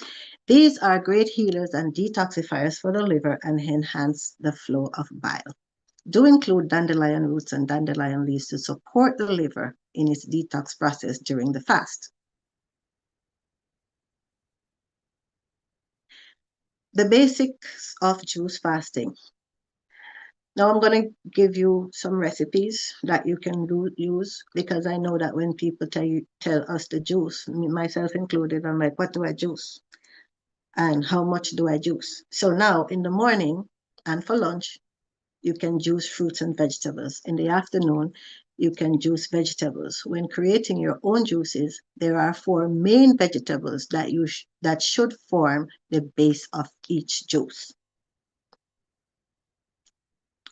These are great healers and detoxifiers for the liver and enhance the flow of bile. Do include dandelion roots and dandelion leaves to support the liver in its detox process during the fast. The basics of juice fasting. Now I'm going to give you some recipes that you can use, because I know that when people tell us the juice, myself included, I'm like, what do I juice? And how much do I juice? So now in the morning and for lunch, you can juice fruits and vegetables. In the afternoon, you can juice vegetables. When creating your own juices, there are 4 main vegetables that should form the base of each juice: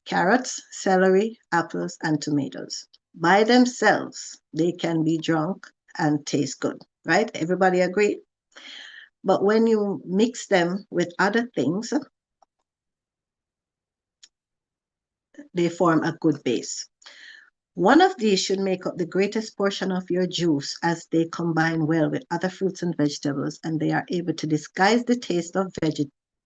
carrots, celery, apples, and tomatoes. By themselves, they can be drunk and taste good, right? Everybody agree? But when you mix them with other things, they form a good base. One of these should make up the greatest portion of your juice, as they combine well with other fruits and vegetables, and they are able to disguise the taste of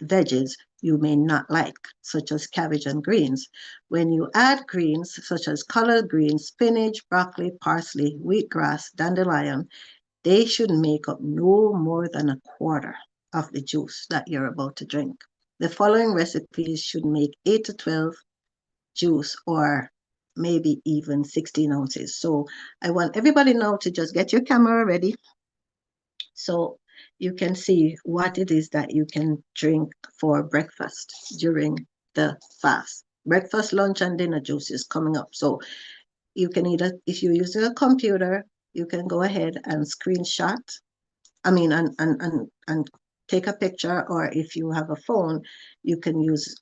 veggies you may not like, such as cabbage and greens. When you add greens, such as collard greens, spinach, broccoli, parsley, wheatgrass, dandelion, they should make up no more than 1/4 of the juice that you're about to drink. The following recipes should make 8 to 12 juice, or maybe even 16 ounces. So I want everybody now to just get your camera ready so you can see what it is that you can drink for breakfast during the fast. Breakfast, lunch, and dinner juice is coming up. So you can either, if you're using a computer, you can go ahead and screenshot, and take a picture, or if you have a phone, you can use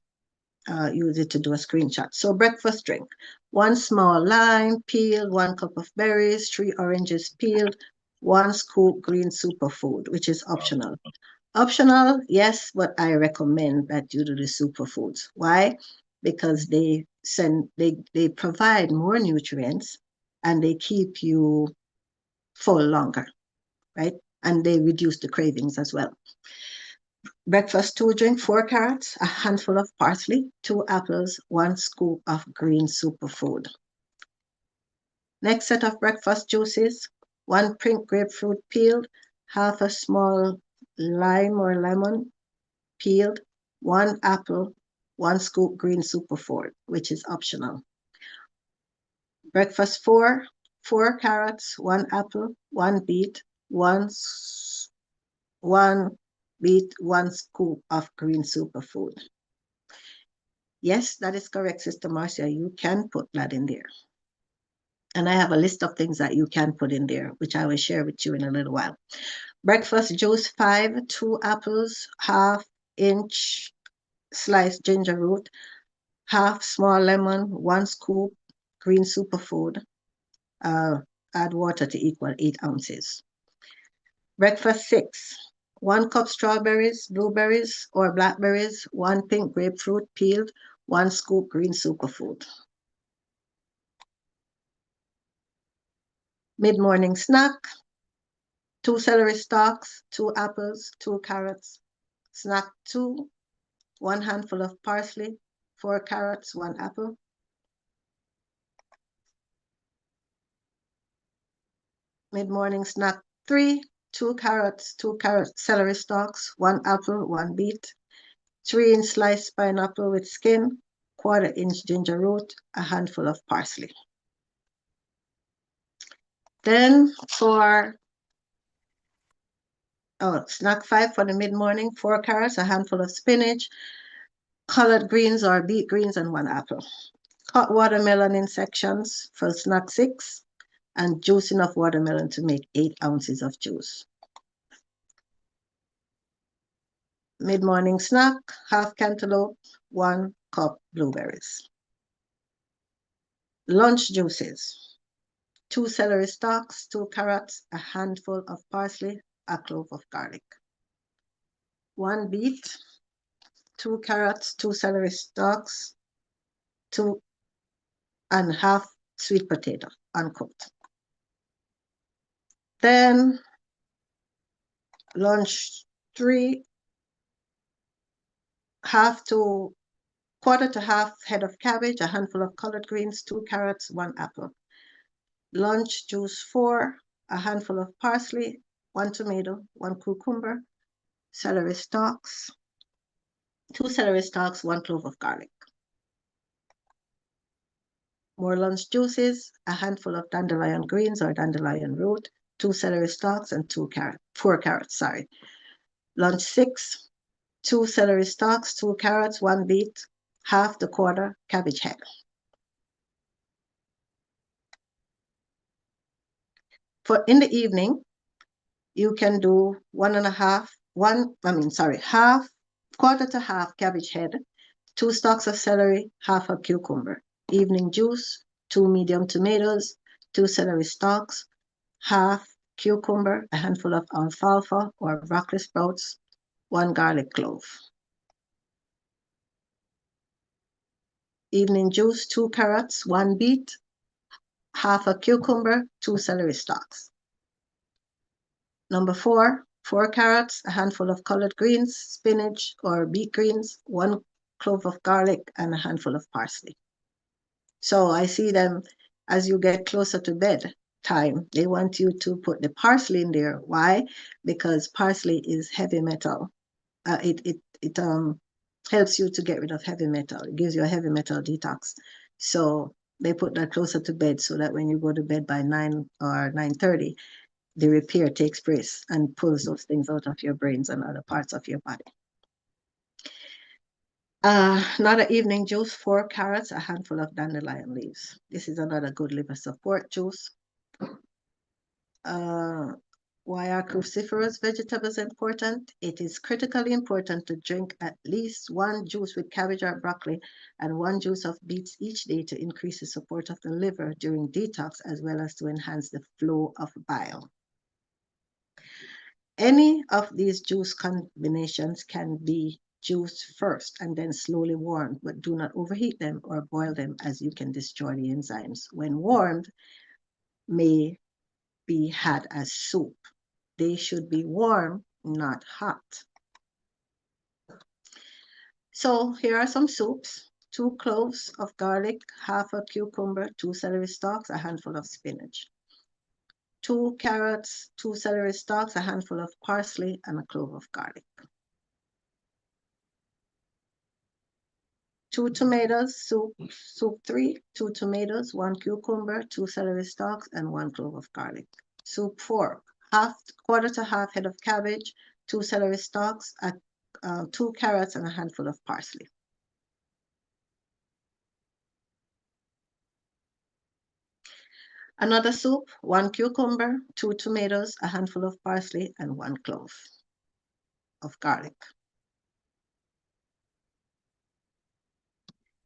it to do a screenshot. So breakfast drink: 1 small lime peeled, 1 cup of berries, 3 oranges peeled, 1 scoop green superfood, which is optional. Optional, yes, but I recommend that you do the superfoods. Why? Because they provide more nutrients and they keep you full longer, right? And they reduce the cravings as well. Breakfast 2 drink: 4 carrots, a handful of parsley, 2 apples, 1 scoop of green superfood. Next set of breakfast juices: 1 pink grapefruit peeled, half a small lime or lemon peeled, 1 apple, 1 scoop green superfood, which is optional. Breakfast 4, 4 carrots, 1 apple, 1 beet, 1 beet, 1 scoop of green superfood. Yes, that is correct, Sister Marcia. You can put that in there. And I have a list of things that you can put in there, which I will share with you in a little while. Breakfast juice 5, 2 apples, ½ inch sliced ginger root, half small lemon, 1 scoop green superfood. Add water to equal 8 ounces. Breakfast 6, 1 cup strawberries, blueberries, or blackberries, 1 pink grapefruit peeled, 1 scoop green superfood. Mid-morning snack: 2 celery stalks, 2 apples, 2 carrots. Snack 2, 1 handful of parsley, 4 carrots, 1 apple. Mid-morning snack 3, 2 carrots, 2 celery stalks, 1 apple, 1 beet, 3-inch sliced pineapple with skin, 1/4-inch ginger root, a handful of parsley. Then for snack 5 for the mid-morning, 4 carrots, a handful of spinach, collard greens or beet greens, and 1 apple. Cut watermelon in sections for snack 6, and juice enough watermelon to make 8 ounces of juice. Mid-morning snack, half cantaloupe, 1 cup blueberries. Lunch juices, 2 celery stalks, 2 carrots, a handful of parsley, a clove of garlic. 1 beet, 2 carrots, 2 celery stalks, 2 and half sweet potato, uncooked. Then lunch 3, 1/4 to half head of cabbage, a handful of collard greens, 2 carrots, 1 apple. Lunch juice 4, a handful of parsley, 1 tomato, 1 cucumber, celery stalks, 2 celery stalks, 1 clove of garlic. More lunch juices, a handful of dandelion greens or dandelion root, 2 celery stalks, and 4 carrots, sorry. Lunch 6, 2 celery stalks, 2 carrots, 1 beet, half the quarter cabbage head. For in the evening, you can do half, 1/4 to half cabbage head, 2 stalks of celery, half a cucumber. Evening juice, 2 medium tomatoes, 2 celery stalks, half cucumber, a handful of alfalfa or broccoli sprouts, 1 garlic clove. Evening juice, 2 carrots, 1 beet, half a cucumber, 2 celery stalks. Number 4, 4 carrots, a handful of collard greens, spinach or beet greens, 1 clove of garlic, and a handful of parsley. So I see them as you get closer to bed time, they want you to put the parsley in there. Why? Because parsley is heavy metal. It helps you to get rid of heavy metal. It gives you a heavy metal detox. So they put that closer to bed so that when you go to bed by 9 or 9:30, the repair takes place and pulls those things out of your brains and other parts of your body. Another evening juice, 4 carrots, a handful of dandelion leaves. This is another good liver support juice. Why are cruciferous vegetables important? It is critically important to drink at least 1 juice with cabbage or broccoli and 1 juice of beets each day to increase the support of the liver during detox, as well as to enhance the flow of bile. Any of these juice combinations can be juiced first and then slowly warmed, but do not overheat them or boil them, as you can destroy the enzymes. When warmed, may be had as soup. They should be warm, not hot. So here are some soups: 2 cloves of garlic, half a cucumber, 2 celery stalks, a handful of spinach. 2 carrots, 2 celery stalks, a handful of parsley, and a clove of garlic. 2 tomatoes, soup 3, 2 tomatoes, 1 cucumber, 2 celery stalks, and 1 clove of garlic. Soup 4, 1/4 to half head of cabbage, 2 celery stalks, 2 carrots, and a handful of parsley. Another soup, 1 cucumber, 2 tomatoes, a handful of parsley, and 1 clove of garlic.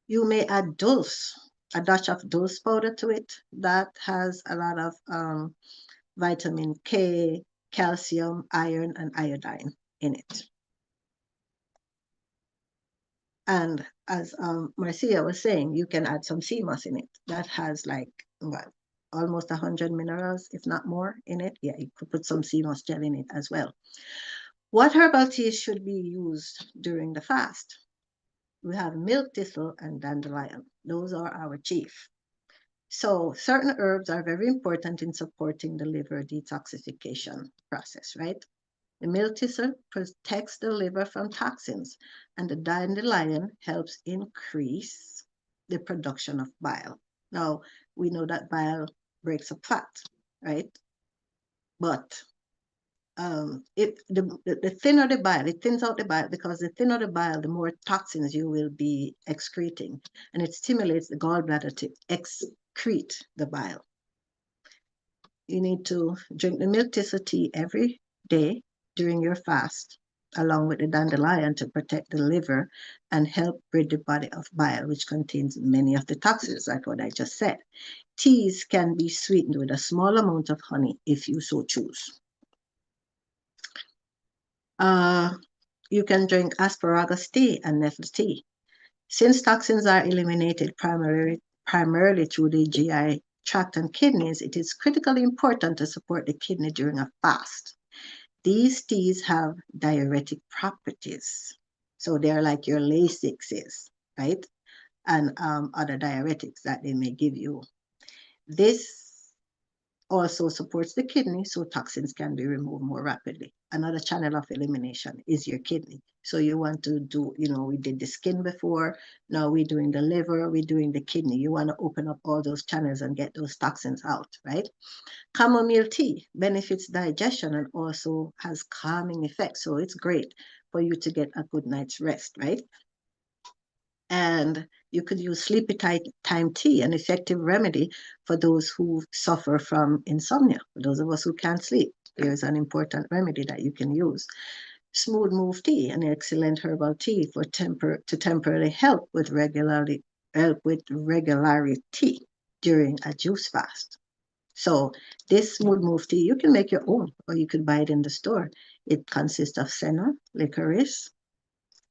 You may add dulse, a dash of dulse powder to it. That has a lot of vitamin K, calcium, iron, and iodine in it. And as Marcia was saying, you can add some sea moss in it. That has like what, almost 100 minerals, if not more, in it. Yeah, you could put some sea moss gel in it as well. What herbal teas should be used during the fast? We have milk thistle and dandelion. Those are our chief. So certain herbs are very important in supporting the liver detoxification process, right? The milk thistle protects the liver from toxins, and the dandelion helps increase the production of bile. Now, we know that bile breaks up fat, right? But the thinner the bile, it thins out the bile, because the thinner the bile, the more toxins you will be excreting, and it stimulates the gallbladder to excrete the bile. You need to drink the milk thistle tea every day during your fast, along with the dandelion, to protect the liver and help rid the body of bile, which contains many of the toxins, like what I just said. Teas can be sweetened with a small amount of honey if you so choose. You can drink asparagus tea and nettle tea. Since toxins are eliminated primarily through the GI tract and kidneys, it is critically important to support the kidney during a fast. These teas have diuretic properties. So they're like your Lasix, right? And other diuretics that they may give you. This also supports the kidney, so toxins can be removed more rapidly. Another channel of elimination is your kidney. So you want to do, we did the skin before, now we're doing the liver, we're doing the kidney. You want to open up all those channels and get those toxins out, right? Chamomile tea benefits digestion and also has calming effects. So it's great for you to get a good night's rest, right? And you could use sleepy time tea, an effective remedy for those who suffer from insomnia. For those of us who can't sleep, there's an important remedy that you can use. Smooth move tea, an excellent herbal tea to temporarily help with regularity during a juice fast. So this smooth move tea, you can make your own, or you could buy it in the store. It consists of senna, licorice,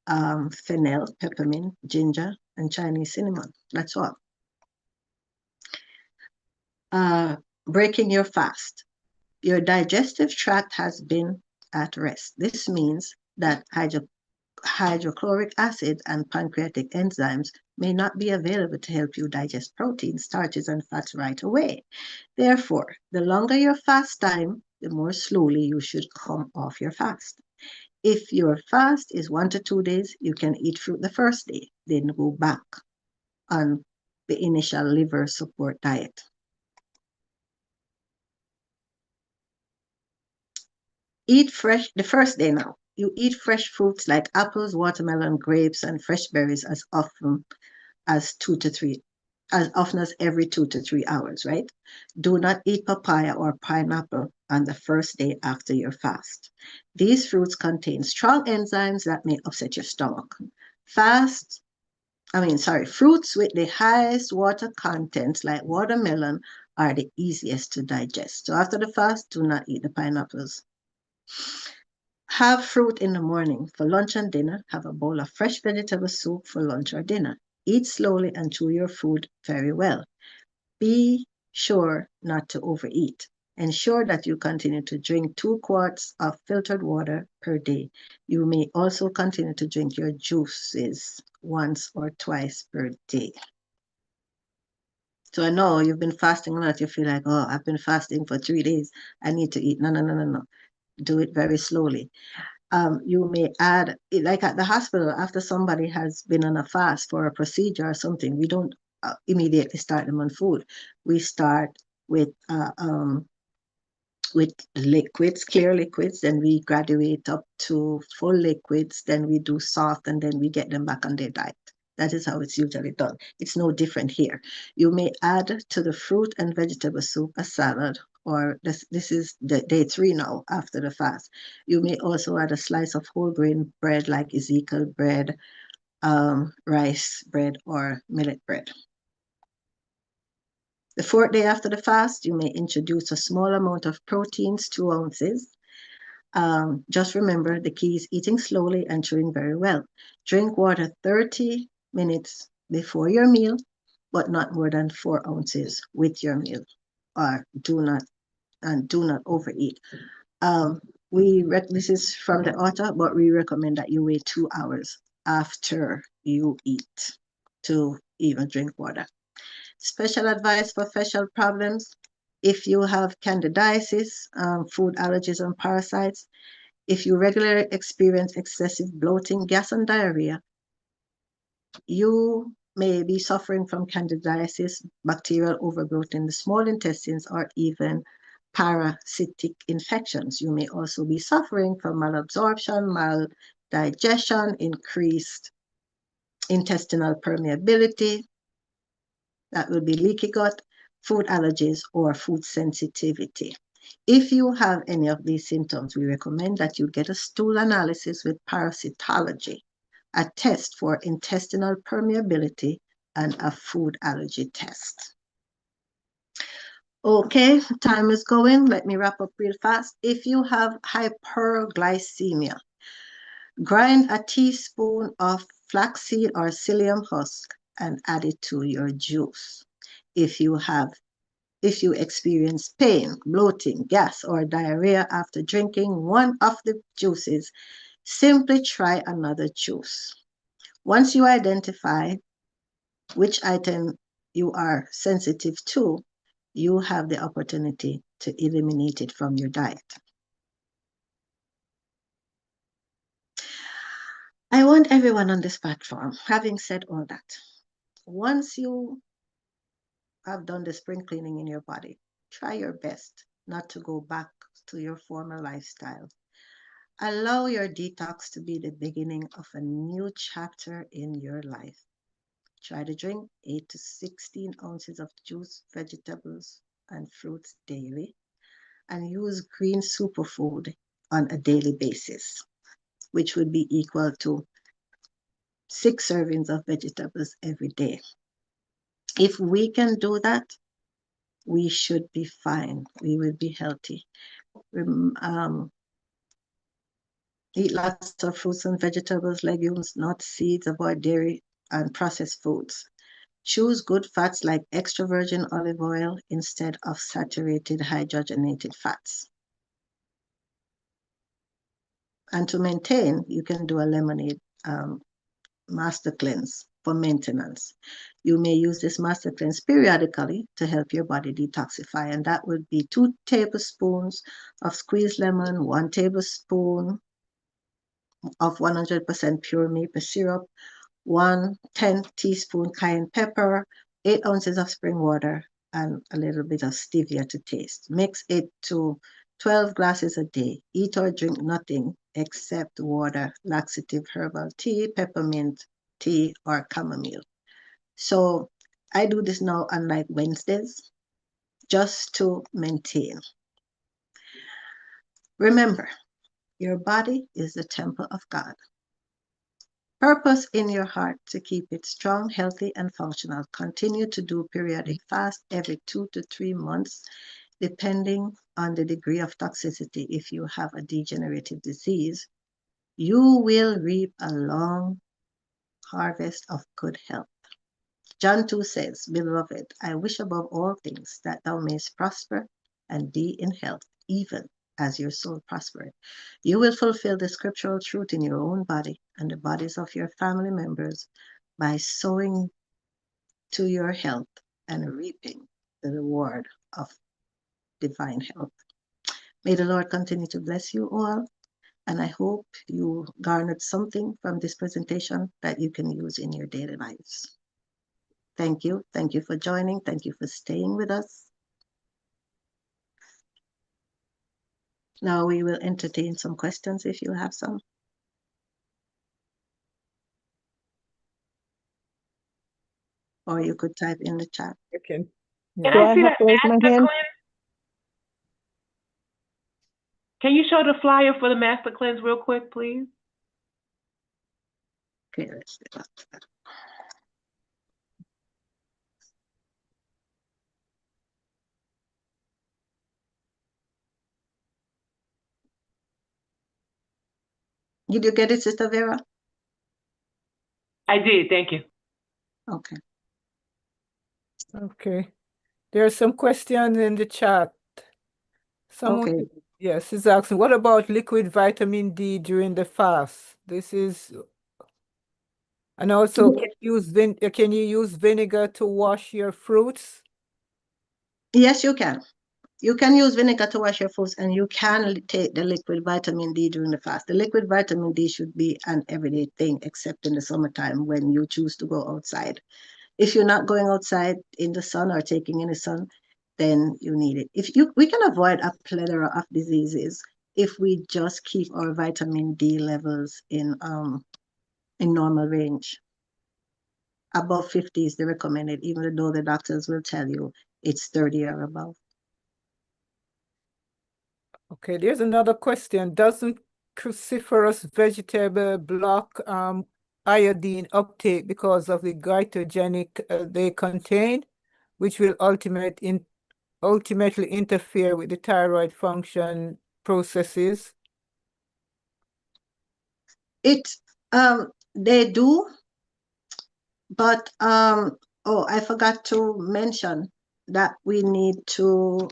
fennel, peppermint, ginger, and Chinese cinnamon. That's all. Breaking your fast. Your digestive tract has been at rest. This means that hydrochloric acid and pancreatic enzymes may not be available to help you digest proteins, starches, and fats right away. Therefore, the longer your fast time, the more slowly you should come off your fast. If your fast is 1 to 2 days, you can eat fruit the first day, then go back on the initial liver support diet. Eat fresh the first day now. You eat fresh fruits like apples, watermelon, grapes, and fresh berries as often as every 2 to 3 hours, right? Do not eat papaya or pineapple on the first day after your fast. These fruits contain strong enzymes that may upset your stomach. Fruits with the highest water content, like watermelon, are the easiest to digest. So after the fast, do not eat the pineapples. Have fruit in the morning. For lunch and dinner, have a bowl of fresh vegetable soup for lunch or dinner. Eat slowly and chew your food very well. Be sure not to overeat. Ensure that you continue to drink 2 quarts of filtered water per day. You may also continue to drink your juices once or twice per day. So I know you've been fasting a lot. You feel like, oh, I've been fasting for 3 days. I need to eat. No. Do it very slowly. You may add, like at the hospital, after somebody has been on a fast for a procedure or something, we don't immediately start them on food. We start with liquids, clear liquids, then we graduate up to full liquids, then we do soft, and then we get them back on their diet. That is how it's usually done. It's no different here. You may add to the fruit and vegetable soup a salad, or this is the day 3 now after the fast. You may also add a slice of whole grain bread like Ezekiel bread, rice bread, or millet bread. The 4th day after the fast, you may introduce a small amount of proteins, 2 ounces. Just remember, the key is eating slowly and chewing very well. Drink water 30 minutes before your meal, but not more than 4 ounces with your meal. Or do not overeat. This is from the author, but we recommend that you wait 2 hours after you eat to even drink water. Special advice for facial problems. If you have candidiasis, food allergies and parasites, if you regularly experience excessive bloating, gas and diarrhea, you may be suffering from candidiasis, bacterial overgrowth in the small intestines, or even parasitic infections. You may also be suffering from malabsorption, maldigestion, increased intestinal permeability, that will be leaky gut, food allergies, or food sensitivity. If you have any of these symptoms, we recommend that you get a stool analysis with parasitology, a test for intestinal permeability, and a food allergy test. Okay, time is going. Let me wrap up real fast. If you have hyperglycemia, grind a teaspoon of flaxseed or psyllium husk and add it to your juice. If you experience pain, bloating, gas, or diarrhea after drinking one of the juices, simply try another juice. Once you identify which item you are sensitive to, you have the opportunity to eliminate it from your diet. I want everyone on this platform, having said all that, once you have done the spring cleaning in your body, try your best not to go back to your former lifestyle. Allow your detox to be the beginning of a new chapter in your life. Try to drink 8 to 16 ounces of juice, vegetables, and fruits daily, and use green superfood on a daily basis, which would be equal to 6 servings of vegetables every day. If we can do that, we should be fine. We will be healthy. Eat lots of fruits and vegetables, legumes, nuts, seeds, avoid dairy and processed foods. Choose good fats like extra virgin olive oil instead of saturated hydrogenated fats. And to maintain, you can do a lemonade master cleanse for maintenance. You may use this master cleanse periodically to help your body detoxify, and that would be 2 tablespoons of squeezed lemon, 1 tablespoon of 100% pure maple syrup, 10 teaspoon cayenne pepper, 8 ounces of spring water, and a little bit of stevia to taste. Mix it to 12 glasses a day. Eat or drink nothing except water, laxative herbal tea, peppermint tea, or chamomile. So I do this now on like Wednesdays, just to maintain. Remember, your body is the temple of God. Purpose in your heart to keep it strong, healthy, and functional. Continue to do periodic fast every 2 to 3 months, depending on the degree of toxicity. If you have a degenerative disease, you will reap a long harvest of good health. John 2 says, Beloved, I wish above all things that thou mayest prosper and be in health, even as your soul prospereth. You will fulfill the scriptural truth in your own body and the bodies of your family members by sowing to your health and reaping the reward of divine health. May the Lord continue to bless you all, and I hope you garnered something from this presentation that you can use in your daily lives. Thank you. Thank you for joining. Thank you for staying with us. Now we will entertain some questions if you have some. Or you could type in the chat. Okay. Can Do I I see have that to raise my master hand? cleanse? Can you show the flyer for the master cleanse real quick, please? Okay, let's do that. Did you get it, Sister Vera? I did, thank you. Okay. Okay. There are some questions in the chat. Someone, Okay. yes, is asking, what about liquid vitamin D during the fast? This is And also, can you use vinegar to wash your fruits? Yes, you can. You can use vinegar to wash your fruits, and you can take the liquid vitamin D during the fast. The liquid vitamin D should be an everyday thing, except in the summertime when you choose to go outside. If you're not going outside in the sun or taking in the sun, then you need it. We can avoid a plethora of diseases if we just keep our vitamin D levels in normal range. Above 50 is the recommended, even though the doctors will tell you it's 30 or above. Okay, there's another question. Doesn't cruciferous vegetable block iodine uptake because of the goitrogenic they contain, which will ultimately interfere with the thyroid function processes? They do, but I forgot to mention that we need to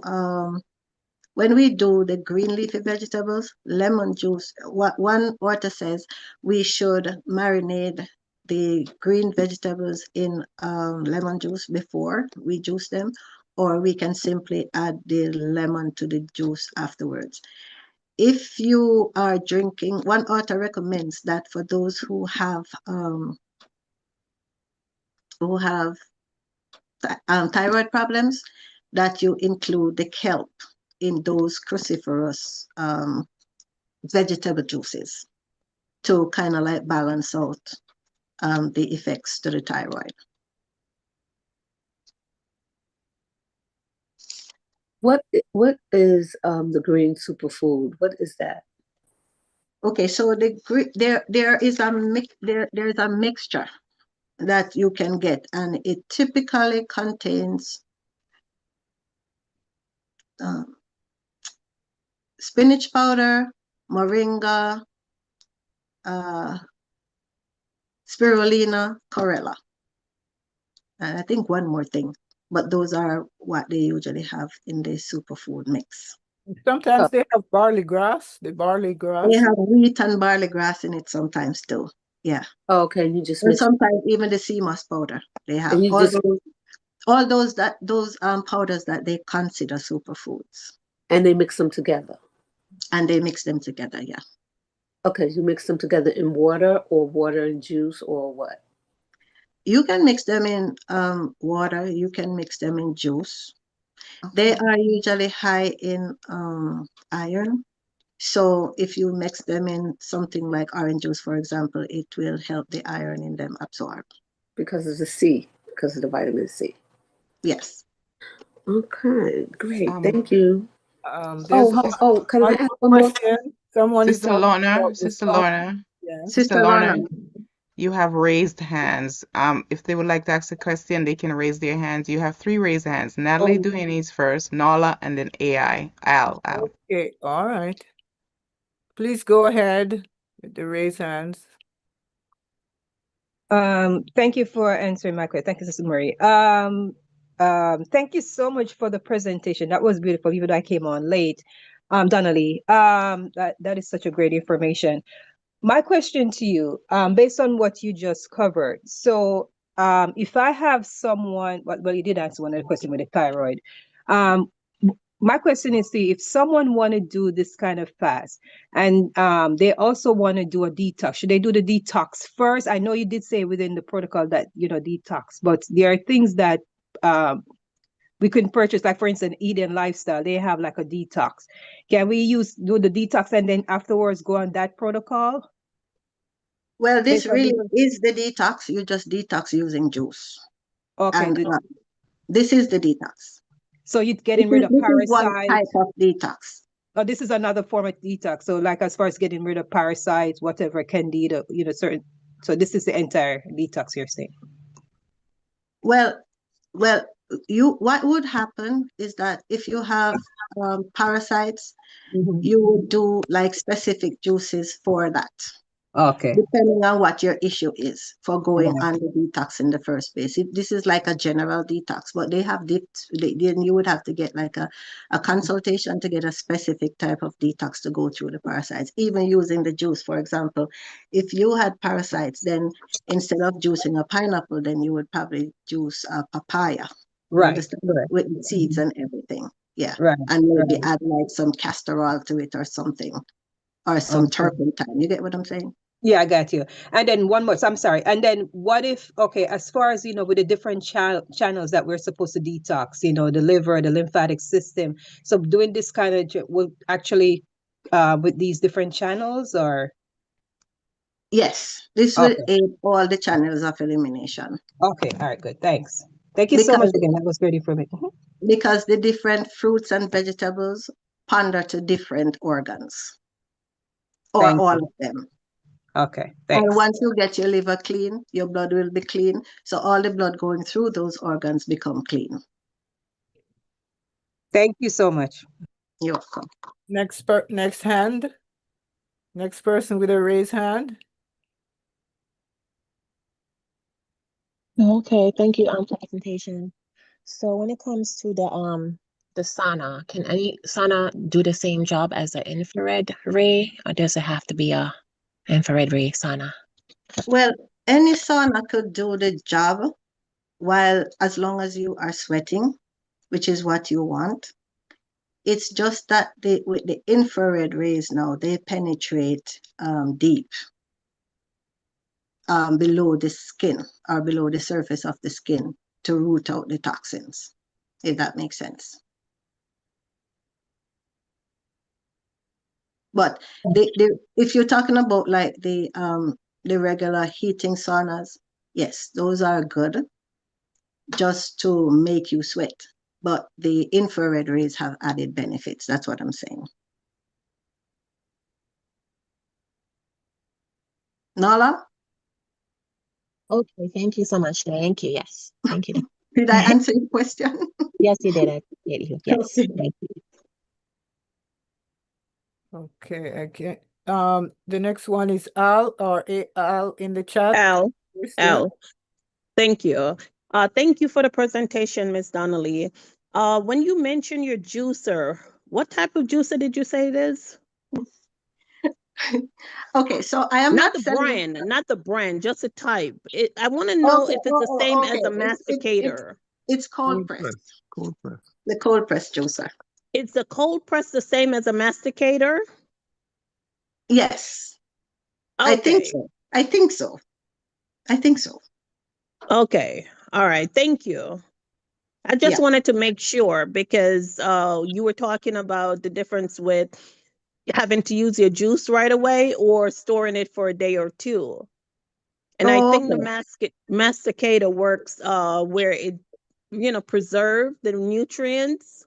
when we do the green leafy vegetables, lemon juice, what one author says, we should marinate the green vegetables in lemon juice before we juice them, or we can simply add the lemon to the juice afterwards. If you are drinking, one author recommends that for those who have thyroid problems, that you include the kelp in those cruciferous vegetable juices to kind of like balance out the effects to the thyroid. What is the green superfood? What is that? Okay, so there is a mixture that you can get, and it typically contains spinach powder, moringa, spirulina, chlorella, and I think one more thing, but those are what they usually have in the superfood mix. Sometimes they have barley grass, the barley grass. They have wheat and barley grass in it sometimes too. Yeah. Oh, okay, you just And mix. sometimes even the sea moss powder. They have And you all those powders that they consider superfoods. And they mix them together. And they mix them together, yeah. Okay, you mix them together in water or water and juice or what? You can mix them in water, you can mix them in juice. Okay. They are usually high in iron. So if you mix them in something like orange juice, for example, it will help the iron in them absorb. Because of the C, because of the vitamin C. Yes. Okay, great. Thank you. There's can I ask one more? Someone Sister is Lorna, Sister Lorna, Yeah. Sister Lorna, you have raised hands. If they would like to ask a question, they can raise their hands. You have 3 raised hands. Natalie Duane's first, Nala, and then Al. Okay, all right. Please go ahead with the raise hands. Thank you for answering my question. Thank you, Sister Marie. Thank you so much for the presentation. That was beautiful, even though I came on late. Donnelly, that is such a great information. My question to you, based on what you just covered, so if I have someone, well, you did answer one of the questions with the thyroid. My question is, if someone want to do this kind of fast and they also want to do a detox, should they do the detox first? I know you did say within the protocol that, detox, but there are things that we can purchase, like for instance, Eden Lifestyle, they have like a detox. Can we do the detox and then afterwards go on that protocol? Well, this really is the detox. You just detox using juice. Okay. And this is the detox. So you're getting rid of parasites. This is one type of detox. Oh, this is another form of detox. So like as far as getting rid of parasites, whatever, candida, certain. So this is the entire detox you're saying. Well, what would happen is that if you have parasites, you would do like specific juices for that. Okay. depending on what your issue is for going Right. on the detox in the first place. This is like a general detox, but they have then you would have to get like a consultation to get a specific type of detox to go through the parasites. Even using the juice, for example, if you had parasites, then instead of juicing a pineapple, then you would probably juice a papaya. You Right. understand? Right. With the seeds and everything. Yeah. Right. And maybe Right. add like some castor oil to it or something, or some Okay. turpentine. You get what I'm saying? Yeah, I got you. And then one more. So I'm sorry. And then what if, okay, as far as, with the different channels that we're supposed to detox, the liver, the lymphatic system. So doing this kind of will actually, with these different channels or? Yes, this will Okay. aid all the channels of elimination Okay. All right. Good. Thanks. Thank you so much because again. That was great information. Mhm. because the different fruits and vegetables ponder to different organs or Thank all you. of them. Okay. And Thanks. once you get your liver clean, your blood will be clean. So all the blood going through those organs become clean. Thank you so much. You're welcome. Next hand. Next person with a raised hand. Okay, thank you for the presentation. So when it comes to the sauna, can any sauna do the same job as an infrared ray, or does it have to be a infrared ray sauna? Well, any sauna could do the job as long as you are sweating, which is what you want. It's just that with the infrared rays now, they penetrate deep below the skin or below the surface of the skin to root out the toxins, if that makes sense. But if you're talking about like the regular heating saunas, yes, those are good just to make you sweat. But the infrared rays have added benefits. That's what I'm saying. Nala? Okay, thank you so much. Thank you. Yes, thank you. Did I answer your question? Yes, you did. I appreciate you. Yes, Okay. thank you. Okay, okay. The next one is Al or Al in the chat. Al. Yeah. Thank you. Thank you for the presentation, Ms. Donnelly. When you mentioned your juicer, what type of juicer did you say it is? Okay, so I am Not not the selling. brand, not the brand, just a type. I want to know Okay, if it's the same as okay. a masticator. It's cold press. The cold press juicer. Is the cold press the same as a masticator? Yes, I think Okay. so. I think so. I think so. Okay. All right. Thank you. I just Yeah. wanted to make sure because you were talking about the difference with having to use your juice right away or storing it for a day or two. And I think Okay. the masticator works where it, preserve the nutrients.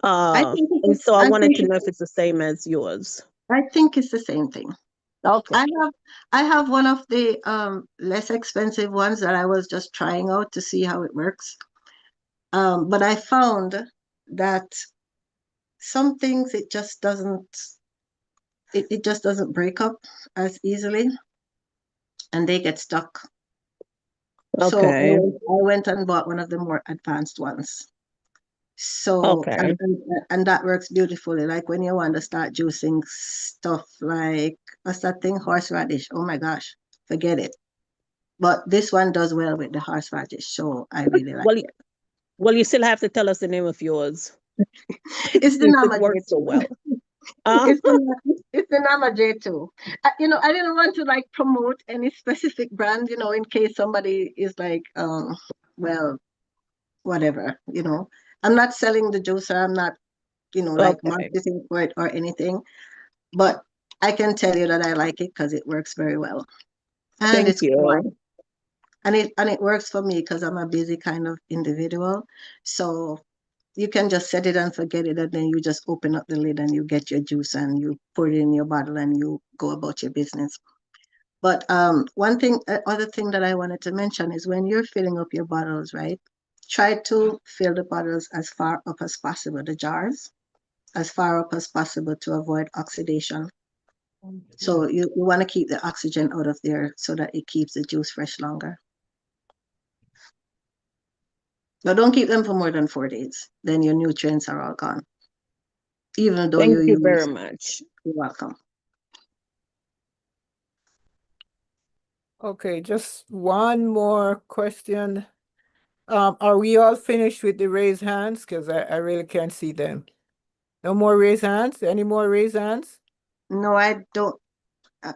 And so I wanted to know if it's the same as yours. I think it's the same thing. Okay. I have one of the less expensive ones that I was just trying out to see how it works. But I found that some things it just doesn't break up as easily and they get stuck. So Okay. I went and bought one of the more advanced ones. So Okay. and that works beautifully. Like when you want to start juicing stuff like what's that thing? Horseradish. Oh my gosh, forget it. But this one does well with the horseradish, so I really like Well, it. well, you still have to tell us the name of yours. It's the Since it Nama works so J2. well. It's the Nama J2. I didn't want to like promote any specific brand, in case somebody is like, well, whatever, I'm not selling the juicer. I'm not, like Okay. marketing for it or anything. But I can tell you that I like it because it works very well. And Thank it's you. quiet. And it works for me because I'm a busy kind of individual. So you can just set it and forget it, and then you just open up the lid and you get your juice and you pour it in your bottle and you go about your business. But other thing that I wanted to mention is when you're filling up your bottles, right? Try to fill the bottles as far up as possible, the jars, as far up as possible to avoid oxidation. So you want to keep the oxygen out of there so that it keeps the juice fresh longer. But don't keep them for more than 4 days. Then your nutrients are all gone. Even though Thank you you very use, much. you're welcome. Okay, just one more question. Are we all finished with the raised hands? Because I really can't see them. No more raised hands? Any more raised hands? No, I don't.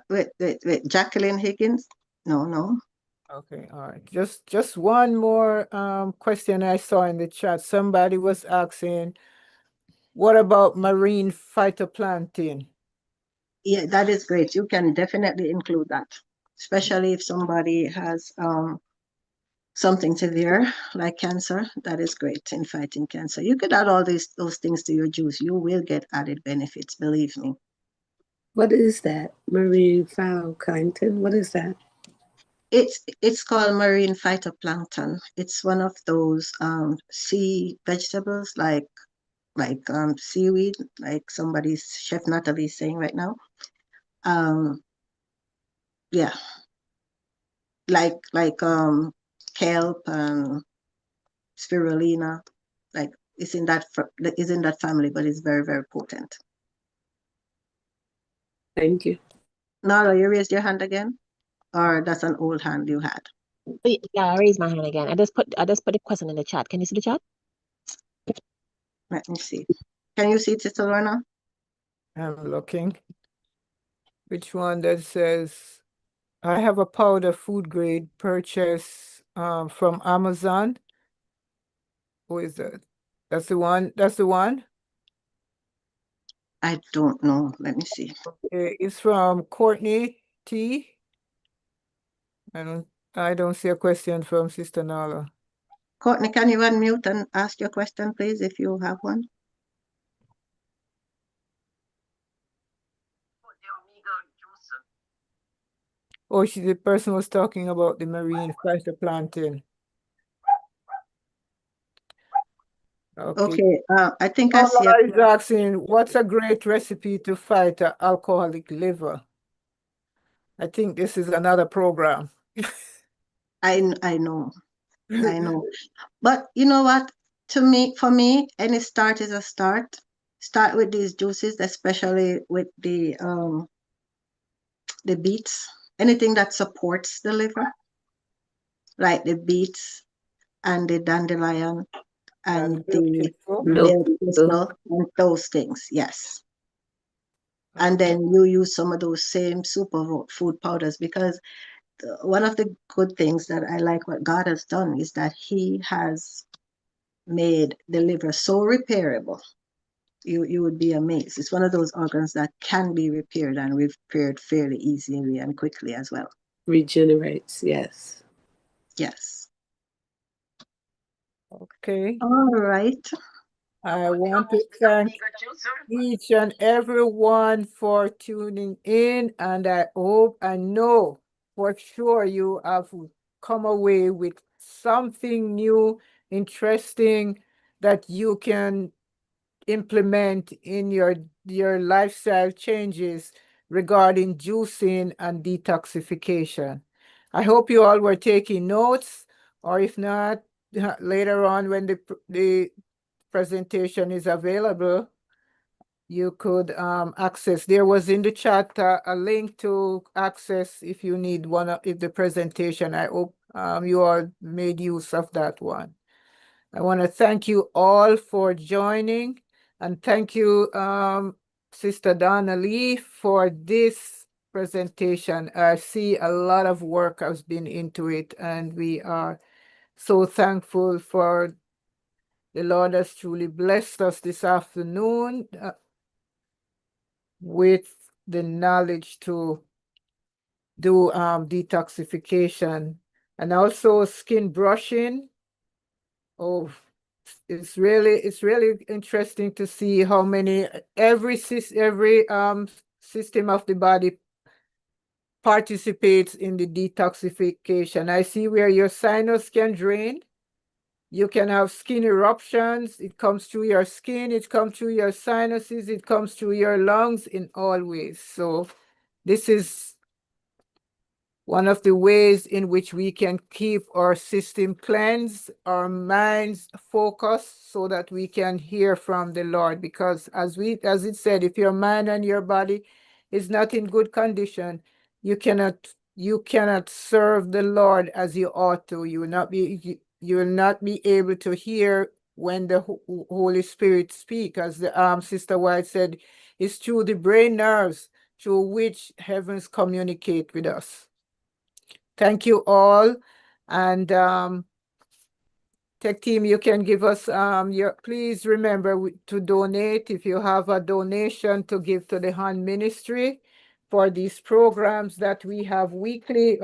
Wait. Jacqueline Higgins? No. Okay, all right. Just one more question I saw in the chat. Somebody was asking, what about marine phytoplankton? Yeah, that is great. You can definitely include that, especially if somebody has something severe like cancer. That is great in fighting cancer. You could add all those things to your juice. You will get added benefits, believe me. What is that? Marine phytoplankton? What is that? It's called marine phytoplankton. It's one of those sea vegetables like seaweed, like somebody's Chef Natalie is saying right now. Yeah, like kelp and spirulina, like it's in that family, but it's very, very potent. Thank you. Nala, you raised your hand again, or that's an old hand you had? Yeah, I raised my hand again. I just put the question in the chat. Can you see the chat? Let me see. Can you see it, Sister Lorna? I'm looking. Which one that says, I have a powder food grade purchase from Amazon. Who is that? That's the one? That's the one? I don't know. Let me see. It's from Courtney T. I don't see a question from Sister Nala. Courtney, can you unmute and ask your question, please, if you have one? Oh, the person was talking about the marine phytoplankton. Okay, I think I see Paula is asking, what's a great recipe to fight an alcoholic liver? I think this is another program. I know. But you know what? For me, any start is a start. Start with these juices, especially with the beets. Anything that supports the liver, like the beets and the dandelion and the milk thistle and those things, yes. And then you use some of those same superfood powders, because one of the good things that I like what God has done is that He has made the liver so repairable. You would be amazed. It's one of those organs that can be repaired and repaired fairly easily and quickly as well. Regenerates, yes. Yes. Okay. All right. I want to thank each and everyone for tuning in, and I know for sure you have come away with something new, interesting that you can implement in your lifestyle changes regarding juicing and detoxification. I hope you all were taking notes, or if not, later on when the presentation is available, you could access. There was in the chat a link to access if you need if the presentation. I hope you all made use of that one. I want to thank you all for joining, and thank you, Sister Donna Lee, for this presentation. I see a lot of work has been into it, and we are so thankful for the Lord has truly blessed us this afternoon with the knowledge to do detoxification and also skin brushing. Oh, it's really interesting to see how many every system of the body participates in the detoxification. I see where your sinus can drain. You can have skin eruptions. It comes through your skin, it comes through your sinuses, it comes through your lungs in all ways. So This is one of the ways in which we can keep our system cleansed, our minds focused, so that we can hear from the Lord. Because as it said, if your mind and your body is not in good condition, you cannot serve the Lord as you ought to. You will not be able to hear when the Holy Spirit speak. As the Sister White said, it's through the brain nerves through which heavens communicate with us. Thank you all. And Tech Team, you can give us please remember to donate if you have a donation to give to the Han Ministry for these programs that we have weekly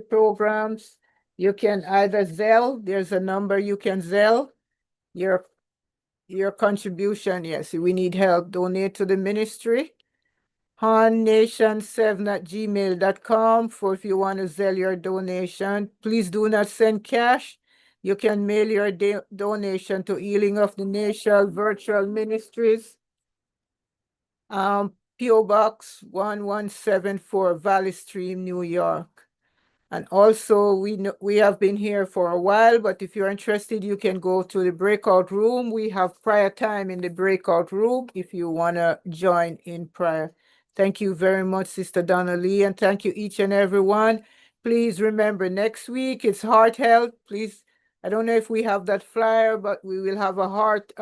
programs. You can either Zelle, there's a number you can Zelle your contribution. Yes, we need help. Donate to the ministry. HanNation7@gmail.com for if you want to sell your donation. Please do not send cash. You can mail your donation to Healing of the Nation Virtual Ministries. P.O. Box 1174, Valley Stream, New York. And also, we have been here for a while, but if you're interested, you can go to the breakout room. We have prayer time in the breakout room if you want to join in prayer. Thank you very much, Sister Donna Lee, and thank you each and every one. Please remember, next week it's heart health. Please, I don't know if we have that flyer, but we will have a heart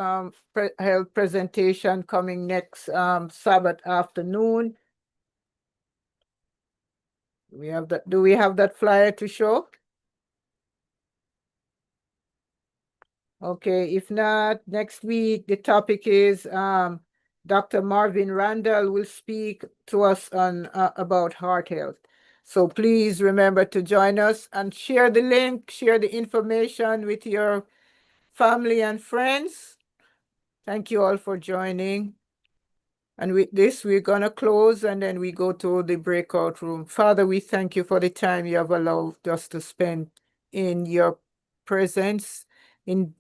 health presentation coming next Sabbath afternoon. Do we have that flyer to show? Okay, if not, next week the topic is Dr. Marvin Randall will speak to us on about heart health. So please remember to join us and share the link, share the information with your family and friends. Thank you all for joining. And with this, we're going to close and then we go to the breakout room. Father, we thank you for the time you have allowed us to spend in your presence in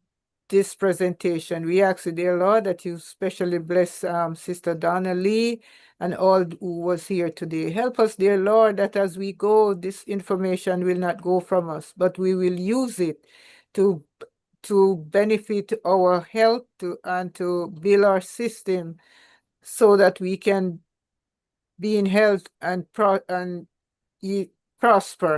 this presentation. We ask you, dear Lord, that you specially bless Sister Donna Lee and all who was here today. Help us, dear Lord, that as we go, this information will not go from us, but we will use it to benefit our health and to build our system so that we can be in health and prosper.